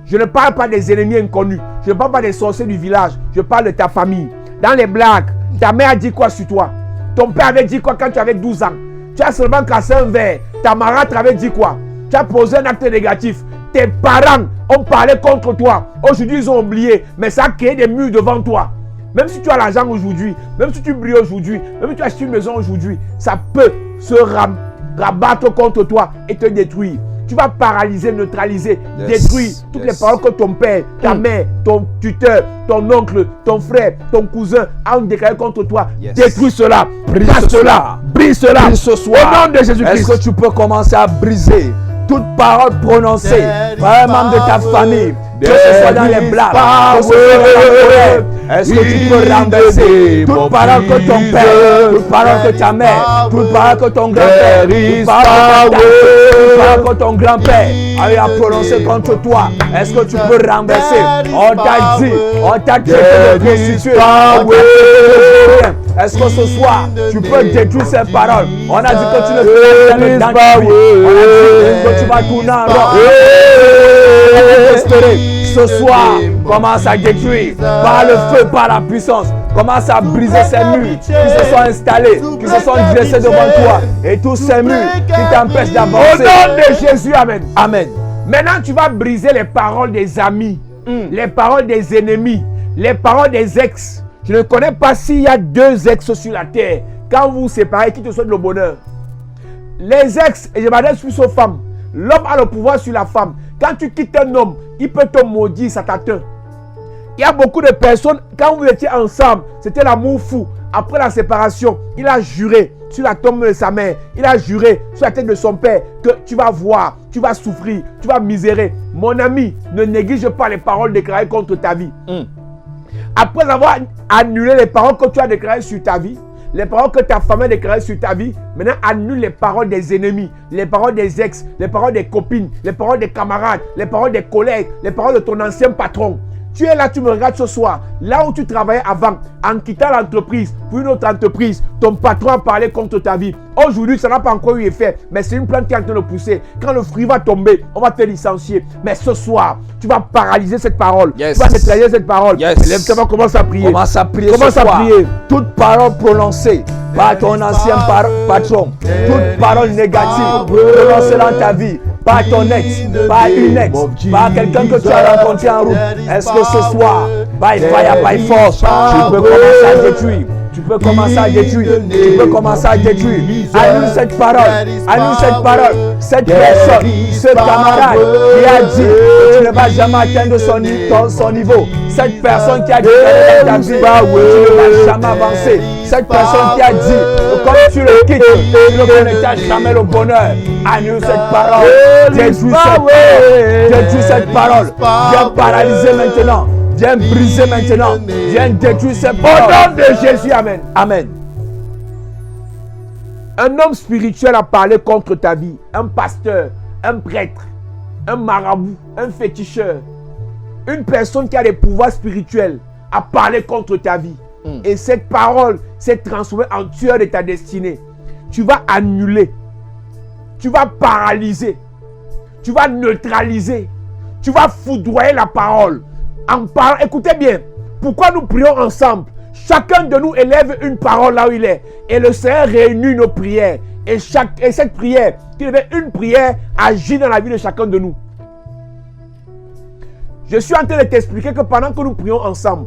Je ne parle pas des ennemis inconnus. Je ne parle pas des sorciers du village. Je parle de ta famille. Dans les blagues, ta mère a dit quoi sur toi? Ton père avait dit quoi quand tu avais 12 ans? Tu as seulement cassé un verre. Ta marâtre avait dit quoi? Tu as posé un acte négatif. Tes parents ont parlé contre toi. Aujourd'hui, ils ont oublié. Mais ça a créé des murs devant toi. Même si tu as l'argent aujourd'hui, même si tu brilles aujourd'hui, même si tu achètes une maison aujourd'hui, ça peut se rabattre contre toi et te détruire. Tu vas paralyser, neutraliser, détruire toutes les paroles que ton père, ta mère, ton tuteur, ton oncle, ton frère, ton cousin ont déclaré contre toi. Détruis cela, brise cela, brise cela. Prie ce soir. Au nom de Jésus-Christ. Est-ce que tu peux commencer à briser toute parole prononcée par un membre de ta famille, que ce soit dans les blagues, que ce soit dans la colère? Est-ce que tu peux renverser toute parole que ton père, toute parole que ta mère, toute parole que ton grand-père, toute parole que ton grand-père a eu à prononcer contre toi? Est-ce que tu peux renverser? On t'a dit, on t'a traité de prostituée. Est-ce que ce soir, tu peux détruire ces paroles? On a dit que tu ne peux pas le dans. On a dit que tu vas tourner en rond. Ce soir, commence à détruire par le feu, par la puissance. Commence à briser ces murs qui se sont installés, qui se sont dressés devant toi. Et tous ces murs qui t'empêchent d'avancer. Au nom de Jésus, amen. Amen. Maintenant, tu vas briser les paroles des amis, les paroles des ennemis, les paroles des ex. Je ne connais pas s'il y a 2 ex sur la terre. Quand vous vous séparez, qui te souhaite le bonheur? Les ex, et je m'adresse plus aux femmes. L'homme a le pouvoir sur la femme. Quand tu quittes un homme, il peut te maudire, ça t'atteint. Il y a beaucoup de personnes, quand vous étiez ensemble, c'était l'amour fou. Après la séparation, il a juré sur la tombe de sa mère, il a juré sur la tête de son père que tu vas voir, tu vas souffrir, tu vas misérer. Mon ami, ne néglige pas les paroles déclarées contre ta vie. Après avoir annulé les paroles que tu as déclarées sur ta vie, les paroles que ta femme a déclarées sur ta vie, maintenant annule les paroles des ennemis, les paroles des ex, les paroles des copines, les paroles des camarades, les paroles des collègues, les paroles de ton ancien patron. Tu es là, tu me regardes ce soir, là où tu travaillais avant, en quittant l'entreprise pour une autre entreprise, ton patron a parlé contre ta vie. Aujourd'hui, ça n'a pas encore eu effet, mais c'est une plante qui est en train de pousser. Quand le fruit va tomber, on va te licencier. Mais ce soir, tu vas paralyser cette parole. Yes. Tu vas neutraliser cette parole. Yes. Lève-toi, commence à prier. Commence à prier. Commence ce à soir. prier. Toute parole prononcée par ton ancien patron, toute parole négative prononcée dans ta vie, par ton ex, par une ex, par quelqu'un que tu as rencontré en route. Est-ce que ce soir, by fire, by force, tu peux commencer à détruire? Tu peux commencer à détruire. Tu peux commencer à détruire. Annule cette parole. Annule cette parole. Cette personne, ce camarade qui a dit que tu ne vas jamais atteindre son niveau. Cette personne qui a dit que ta vie, tu ne vas jamais avancer. Cette personne qui a dit que comme tu le quittes, tu ne connaîtras jamais le bonheur. Annule cette parole. Détruis cette parole. Détruis cette parole. Viens paralyser maintenant. Viens briser maintenant. Viens détruire ces paroles. Au nom de Jésus, amen. Amen. Un homme spirituel a parlé contre ta vie. Un pasteur, un prêtre, un marabout, un féticheur. Une personne qui a des pouvoirs spirituels a parlé contre ta vie. Et cette parole s'est transformée en tueur de ta destinée. Tu vas annuler. Tu vas paralyser. Tu vas neutraliser. Tu vas foudroyer la parole. En parlant, écoutez bien. Pourquoi nous prions ensemble? Chacun de nous élève une parole là où il est. Et le Seigneur réunit nos prières. Et cette prière, qui devait une prière, agit dans la vie de chacun de nous. Je suis en train de t'expliquer que pendant que nous prions ensemble,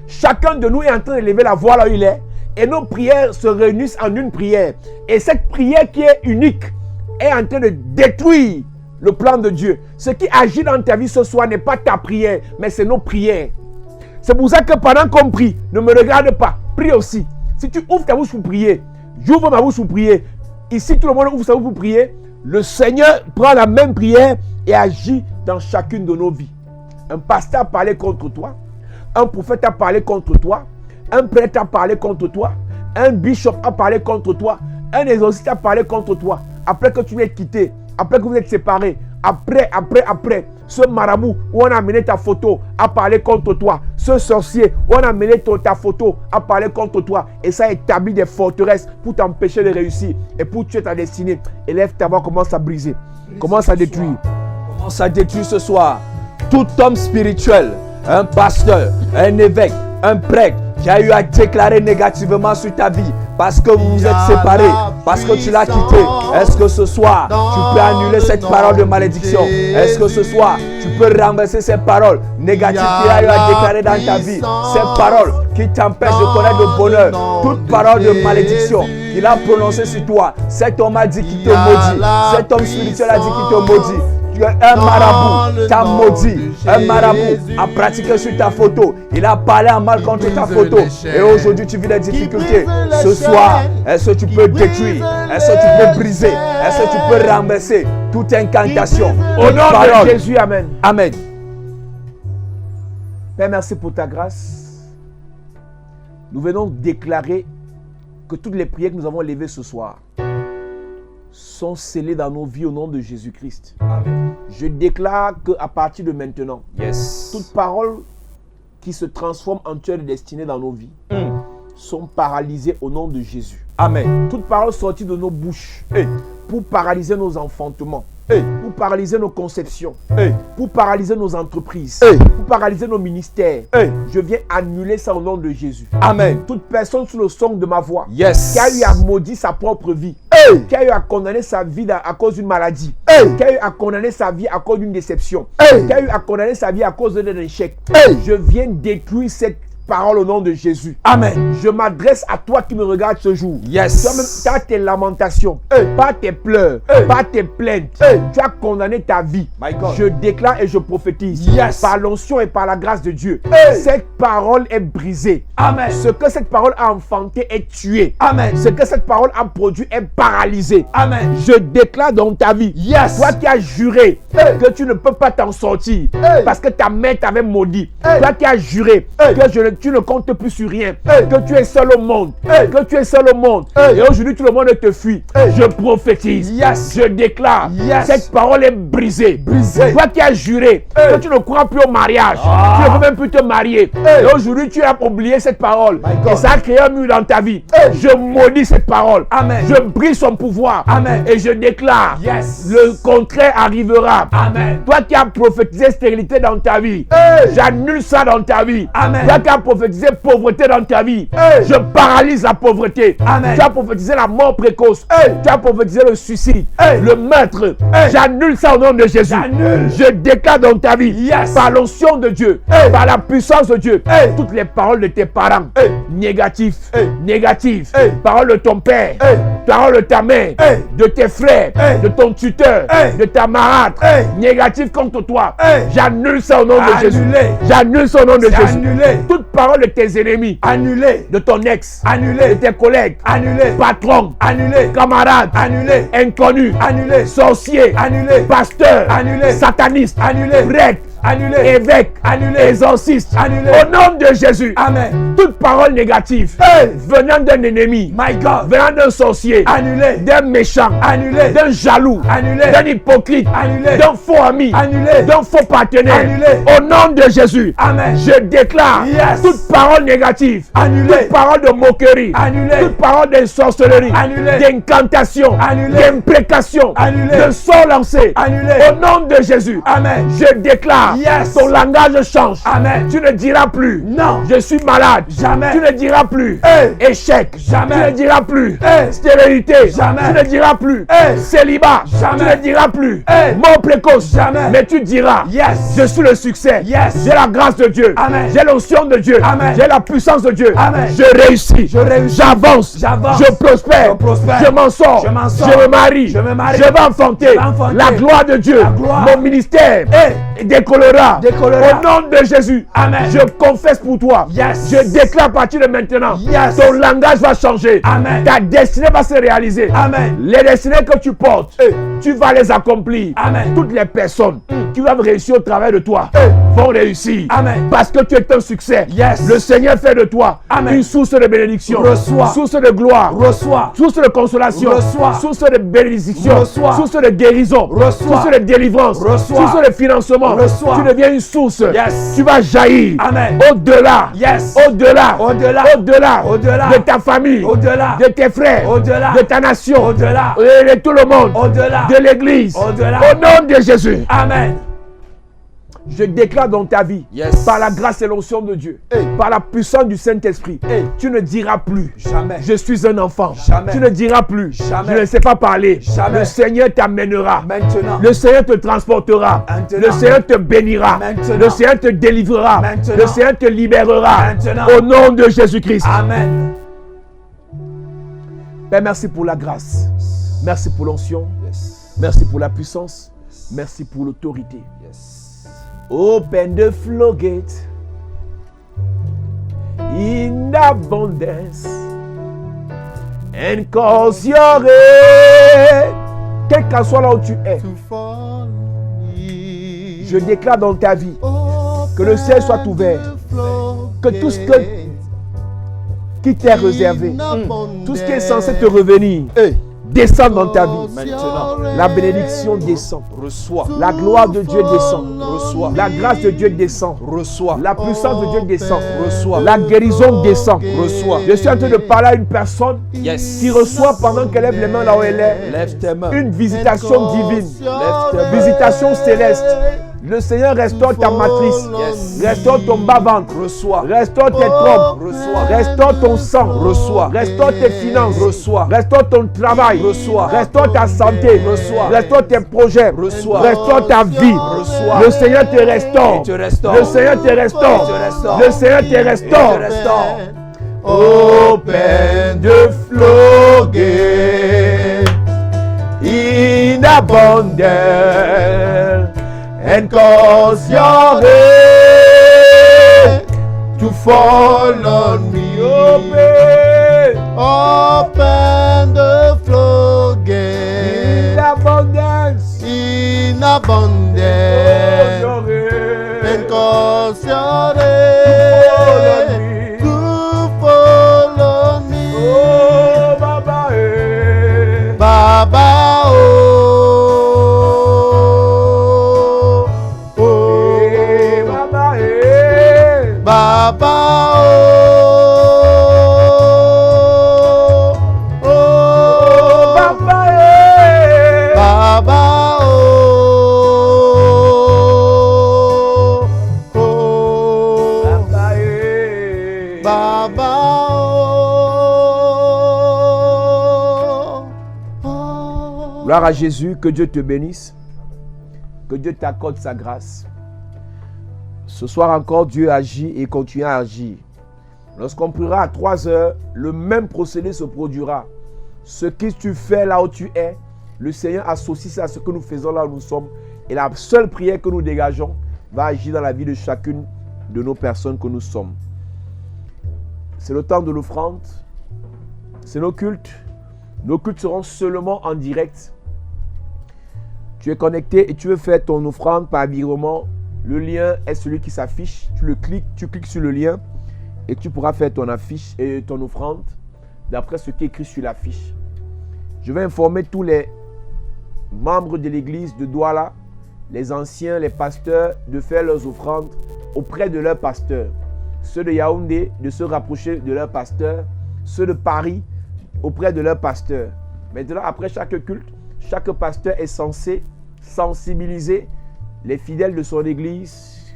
chacun de nous est en train d'élever la voix là où il est. Et nos prières se réunissent en une prière. Et cette prière qui est unique est en train de détruire le plan de Dieu. Ce qui agit dans ta vie ce soir n'est pas ta prière, mais c'est nos prières. C'est pour ça que pendant qu'on prie, ne me regarde pas, prie aussi. Si tu ouvres ta bouche pour prier, j'ouvre ma bouche pour prier. Ici, tout le monde ouvre sa bouche pour prier. Le Seigneur prend la même prière et agit dans chacune de nos vies. Un pasteur a parlé contre toi. Un prophète a parlé contre toi. Un prêtre a parlé contre toi. Un bishop a parlé contre toi. Un exorciste a parlé contre toi. Après que tu l'aies quitté, après que vous êtes séparés, après, ce marabout où on a amené ta photo a parlé contre toi. Ce sorcier où on a amené ta photo a parlé contre toi. Et ça a établi des forteresses pour t'empêcher de réussir et pour tuer ta destinée. Élève ta voix, commence à briser. Commence à détruire. Commence à détruire ce soir. Tout homme spirituel, un pasteur, un évêque, un prêtre qui a eu à déclarer négativement sur ta vie parce que vous vous êtes séparés, parce que tu l'as quitté. Est-ce que ce soir, tu peux annuler cette parole de malédiction? Est-ce que ce soir, tu peux renverser ces paroles négatives qu'il a eu à déclarer dans ta vie? Ces paroles qui t'empêchent de connaître le bonheur. Toute parole de malédiction qu'il a prononcée sur toi. Cet homme a dit qu'il te maudit. Cet homme spirituel a dit qu'il te maudit. Un marabout t'a maudit. Un marabout a pratiqué sur ta photo. Il a parlé en mal contre ta photo. Et aujourd'hui, tu vis des difficultés. Ce soir, est-ce que tu peux détruire? Est-ce que tu peux briser? Est-ce que tu peux renverser toute incantation? Au nom de Jésus, amen. Amen. Père, merci pour ta grâce. Nous venons déclarer que toutes les prières que nous avons levées ce soir sont scellées dans nos vies au nom de Jésus-Christ. Amen. Je déclare qu'à partir de maintenant, Yes. toute parole qui se transforme en tueur de destinée dans nos vies sont paralysées au nom de Jésus. Amen. Toute parole sortie de nos bouches Hey. pour paralyser nos enfantements, Hey. pour paralyser nos conceptions, Hey. pour paralyser nos entreprises, Hey. pour paralyser nos ministères, Hey. je viens annuler ça au nom de Jésus. Amen. Toute personne sous le son de ma voix Yes. qui a eu à maudire sa propre vie, Hey. qui a eu à condamner sa vie à cause d'une maladie, Hey. qui a eu à condamner sa vie à cause d'une déception, Hey. qui a eu à condamner sa vie à cause d'un échec, Hey. je viens détruire cette parole au nom de Jésus. Amen. Je m'adresse à toi qui me regardes ce jour. Yes. Toi-même, par tes lamentations, Hey. par tes pleurs, Hey. par tes plaintes, Hey. tu as condamné ta vie. My God. Je déclare et je prophétise Yes. par l'onction et par la grâce de Dieu. Hey. Cette parole est brisée. Amen. Ce que cette parole a enfanté est tué. Amen. Ce que cette parole a produit est paralysé. Amen. Je déclare dans ta vie, Yes. toi qui as juré Hey. que tu ne peux pas t'en sortir Hey. parce que ta mère t'avait maudit. Hey. Toi qui as juré Hey. que tu ne comptes plus sur rien, Hey. que tu es seul au monde, Hey. que tu es seul au monde, Hey. et aujourd'hui tout le monde te fuit. Hey. Je prophétise, Yes. je déclare, Yes. cette parole est brisée. Brisée. Toi qui as juré Hey. que tu ne crois plus au mariage, Ah. tu ne peux même plus te marier, Hey. et aujourd'hui tu as oublié cette parole, My God. et ça a créé un mur dans ta vie. Hey. Je maudis cette parole, Amen. je brise son pouvoir, Amen. et je déclare, Yes. le contraire arrivera. Amen. Toi qui as prophétisé stérilité dans ta vie, Hey. j'annule ça dans ta vie. Amen. Toi qui as prophétisé pauvreté dans ta vie, Hey. je paralyse la pauvreté. Amen. Tu as prophétisé la mort précoce. Hey. Tu as prophétisé le suicide, Hey. le meurtre. Hey. J'annule ça au nom de Jésus. J'annule. Je déclare dans ta vie, Yes. par l'onction de Dieu, Hey. par la puissance de Dieu, Hey. toutes les paroles de tes parents, Hey. négatifs, Hey. négatifs, Hey. paroles de ton père, Hey. paroles de ta mère, Hey. de tes frères, Hey. de ton tuteur, Hey. de ta marâtre, Hey. négatifs contre toi. Hey. J'annule ça au nom de Annulé. Jésus. J'annule ça au nom de C'est Jésus. annulé. Toute parole de tes ennemis, Annulé. de ton ex, Annulé. de tes collègues, Annulé. patron, Annulé. camarade, Annulé. inconnu, Annulé. sorcier, Annulé. pasteur, Annulé. sataniste, Annulé. prêtre, Annulé. évêque, Annulé. exorciste, Annulé. au nom de Jésus. Amen. Toute parole négative Hey. venant d'un ennemi, My God. venant d'un sorcier, Annulé. d'un méchant, Annulé. d'un jaloux, Annulé. d'un hypocrite, Annulé. d'un faux ami, Annulé. d'un faux partenaire, Annulé. au nom de Jésus, Amen. je déclare Yes. toute parole négative, Annulé. toute parole de moquerie, Annulé. toute parole de sorcellerie, Annulé. d'incantation, Annulé. d'imprécation, Annulé. de sort lancé, Annulé. au nom de Jésus, Amen. je déclare, Yes. ton langage change. Amen. Tu ne diras plus, Non. je suis malade. Jamais. Tu ne diras plus, Hey. échec. Jamais. Tu ne diras plus, Hey. stérilité. Jamais. Tu ne diras plus, Hey. célibat. Jamais. Tu ne diras plus, Hey. mort précoce. Jamais. Mais tu diras, Yes. je suis le succès. Yes. J'ai la grâce de Dieu. Amen. J'ai l'onction de Dieu. Amen. J'ai la puissance de Dieu. Amen. Je réussis. Je réussis. J'avance. J'avance. Je prospère. Je prospère. Je m'en sors. Je m'en sors. Je me marie. Je me marie. Je vais enfanter. Je vais enfanter. La gloire de Dieu. La gloire. Mon ministère Hey. décollera. Décollera. Au nom de Jésus. Amen. Je confesse pour toi. Yes. Je déclare à partir de maintenant. Yes. Ton langage va changer. Amen. Ta destinée va se réaliser. Amen. Les destinées que tu portes, tu vas les accomplir. Amen. Toutes les personnes qui doivent réussir au travail de toi vont réussir. Amen. Parce que tu es un succès. Yes. Le Seigneur fait de toi Amen. une source de bénédiction. Reçois. Source de gloire. Reçois. Source de consolation. Reçois. Source de bénédiction. Reçois. Source de guérison. Reçois. Source de délivrance. Reçois. Source de financement. Reçois. Tu deviens une source. Yes. Tu vas jaillir. Amen. Au-delà. Yes. Au-delà. Au-delà. Au-delà. Au-delà. De ta famille. Au-delà. De tes frères. Au-delà. De ta nation. Au-delà. Et de tout le monde. Au-delà. De l'église. Au-delà. Au nom de Jésus. Amen. Je déclare dans ta vie, Yes. par la grâce et l'onction de Dieu, Hey. par la puissance du Saint-Esprit, Hey. tu ne diras plus, Jamais. je suis un enfant. Jamais. Tu ne diras plus, Jamais. je ne sais pas parler. Jamais. Le Seigneur t'amènera. Maintenant. Le Seigneur te transportera. Maintenant. Le Seigneur te bénira. Maintenant. Le Seigneur te délivrera. Maintenant. Le Seigneur te libérera. Maintenant. Au nom de Jésus-Christ. Amen. Père, merci pour la grâce. Merci pour l'onction. Yes. Merci pour la puissance. Merci pour l'autorité. Yes. Open the floodgates in abundance and cause your rain. Quel qu'en soit là où tu es, to fall me. je déclare dans ta vie que le ciel soit ouvert, que tout ce que qui t'est réservé, tout ce qui est censé te revenir, Hey, descend dans ta vie. maintenant, La bénédiction descend. reçois, La gloire de Dieu descend. reçois, La grâce de Dieu descend. reçois, La puissance de Dieu descend. reçois, La guérison descend. reçois. Je suis en train de parler à une personne Yes. qui reçoit pendant qu'elle lève les mains là où elle est Lève tes mains. une visitation divine, Lève tes mains. visitation céleste. Le Seigneur restaure ta matrice, Yes. restaure ton bas-ventre, Reçois, restaure tes trompes, reçois, restaure ton sang, reçois, restaure tes finances, reçois, restaure ton travail, reçois, restaure ta santé, reçois, restaure tes projets, reçois, restaure ta vie. reçois. Le Seigneur te restaure. Et te restaure. Le Seigneur te restaure. Et te restaure. Le Seigneur te restaure. Et te restaure. Open the floodgate in abundance and cause your rain to fall on me. Open the In floodgate abundance. in Oh, abundance your and rain cause your fall on rain me. to fall on me. Oh, Baba, eh. Baba, oh, Eh, oh, Baba, eh. Baba, oh, oh, Baba, eh. Baba, oh, oh, Baba, eh. Baba, oh. Gloire à Jésus, que Dieu te bénisse, que Dieu t'accorde sa grâce. Ce soir encore, Dieu agit et continue à agir. Lorsqu'on priera à 3 heures, le même procédé se produira. Ce que tu fais là où tu es, le Seigneur associe ça à ce que nous faisons là où nous sommes. Et la seule prière que nous dégageons va agir dans la vie de chacune de nos personnes que nous sommes. C'est le temps de l'offrande. C'est nos cultes. Nos cultes seront seulement en direct. Tu es connecté et tu veux faire ton offrande par virement. Le lien est celui qui s'affiche. Tu cliques sur le lien et tu pourras faire ton affiche et ton offrande d'après ce qui est écrit sur l'affiche. Je vais informer tous les membres de l'église de Douala, les anciens, les pasteurs, de faire leurs offrandes auprès de leur pasteur. Ceux de Yaoundé, de se rapprocher de leur pasteur. Ceux de Paris, auprès de leur pasteur. Maintenant, après chaque culte, chaque pasteur est censé sensibiliser les fidèles de son église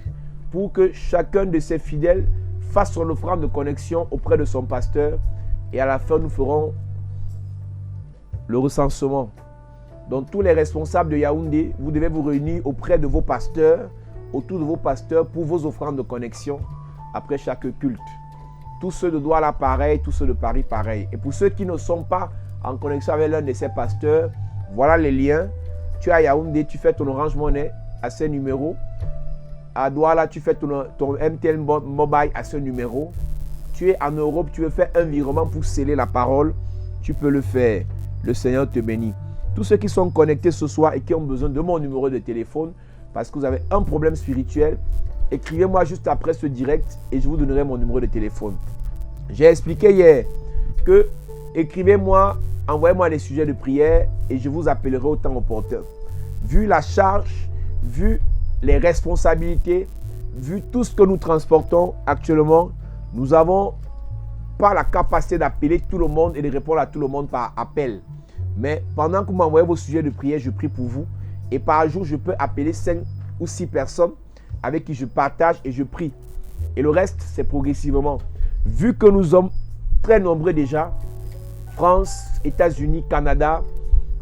pour que chacun de ces fidèles fasse son offrande de connexion auprès de son pasteur. Et à la fin, nous ferons le recensement. Donc, tous les responsables de Yaoundé, vous devez vous réunir auprès de vos pasteurs, autour de vos pasteurs pour vos offrandes de connexion après chaque culte. Tous ceux de Douala pareil, tous ceux de Paris pareil. Et pour ceux qui ne sont pas en connexion avec l'un de ces pasteurs, voilà les liens. Tu es à Yaoundé, tu fais ton Orange Money à ce numéro. À Douala, tu fais ton MTN Mobile à ce numéro. Tu es en Europe, tu veux faire un virement pour sceller la parole, tu peux le faire. Le Seigneur te bénit. Tous ceux qui sont connectés ce soir et qui ont besoin de mon numéro de téléphone parce que vous avez un problème spirituel, écrivez-moi juste après ce direct et je vous donnerai mon numéro de téléphone. J'ai expliqué hier que écrivez-moi, envoyez-moi des sujets de prière et je vous appellerai au temps opportun. Vu la charge, vu les responsabilités, vu tout ce que nous transportons actuellement, nous n'avons pas la capacité d'appeler tout le monde et de répondre à tout le monde par appel. Mais pendant que vous m'envoyez vos sujets de prière, je prie pour vous. Et par jour, je peux appeler 5 ou 6 personnes avec qui je partage et je prie. Et le reste, c'est progressivement. Vu que nous sommes très nombreux déjà, France, États-Unis, Canada,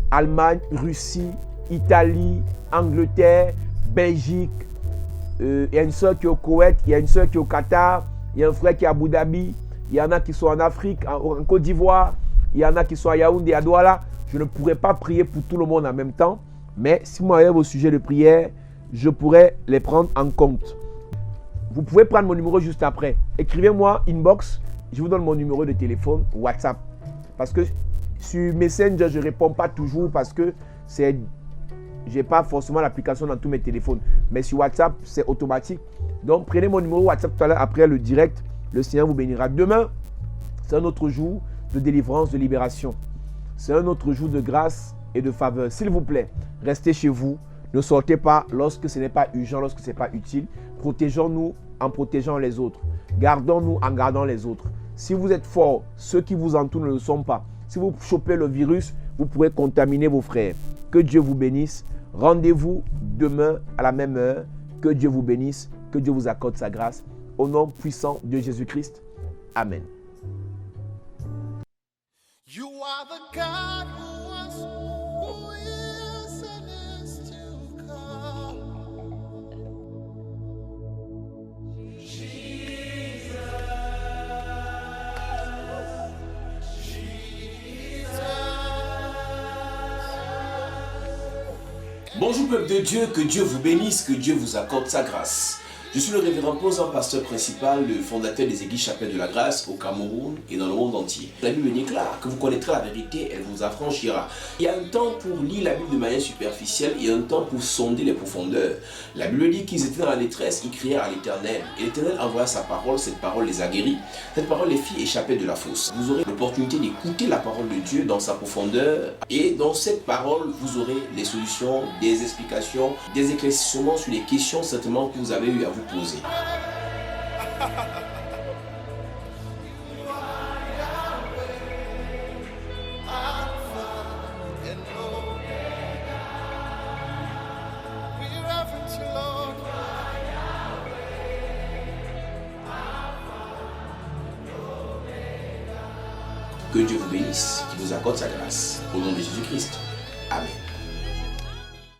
Allemagne, Russie, Italie, Angleterre, Belgique, il y a une soeur qui est au Koweït, il y a une soeur qui est au Qatar, il y a un frère qui est à Abu Dhabi, il y en a qui sont en Afrique, en Côte d'Ivoire, il y en a qui sont à Yaoundé, à Douala. Je ne pourrais pas prier pour tout le monde en même temps, mais si vous m'envoyez vos sujets de prière, je pourrais les prendre en compte. Vous pouvez prendre mon numéro juste après. Écrivez-moi inbox, je vous donne mon numéro de téléphone, WhatsApp. Parce que sur Messenger, je ne réponds pas toujours parce que je n'ai pas forcément l'application dans tous mes téléphones. Mais sur WhatsApp, c'est automatique. Donc, prenez mon numéro WhatsApp tout à l'heure après le direct. Le Seigneur vous bénira. Demain, C'est un autre jour de délivrance, de libération. C'est un autre jour de grâce et de faveur. S'il vous plaît, restez chez vous. Ne sortez pas lorsque ce n'est pas urgent, lorsque ce n'est pas utile. Protégeons-nous en protégeant les autres. Gardons-nous en gardant les autres. Si vous êtes forts, ceux qui vous entourent ne le sont pas. Si vous chopez le virus, vous pourrez contaminer vos frères. Que Dieu vous bénisse. Rendez-vous demain à la même heure. Que Dieu vous bénisse. Que Dieu vous accorde sa grâce. Au nom puissant de Jésus-Christ. Amen. You are the God who was, who is, and is to come. Bonjour peuple de Dieu, que Dieu vous bénisse, que Dieu vous accorde sa grâce. Je suis le révérend Ponzan, pasteur principal, le fondateur des églises Chapelle de la Grâce au Cameroun et dans le monde entier. La Bible déclare que vous connaîtrez la vérité, elle vous affranchira. Il y a un temps pour lire la Bible de manière superficielle et un temps pour sonder les profondeurs. La Bible dit qu'ils étaient dans la détresse, ils crièrent à l'Éternel. Et l'Éternel envoya sa parole, cette parole les a guéris. Cette parole les fit échapper de la fosse. Vous aurez l'opportunité d'écouter la parole de Dieu dans sa profondeur. Et dans cette parole, vous aurez les solutions, des explications, des éclaircissements sur les questions certainement que vous avez eu à vous poser. Que Dieu vous bénisse, qu'il vous accorde sa grâce. Au nom de Jésus-Christ. Amen.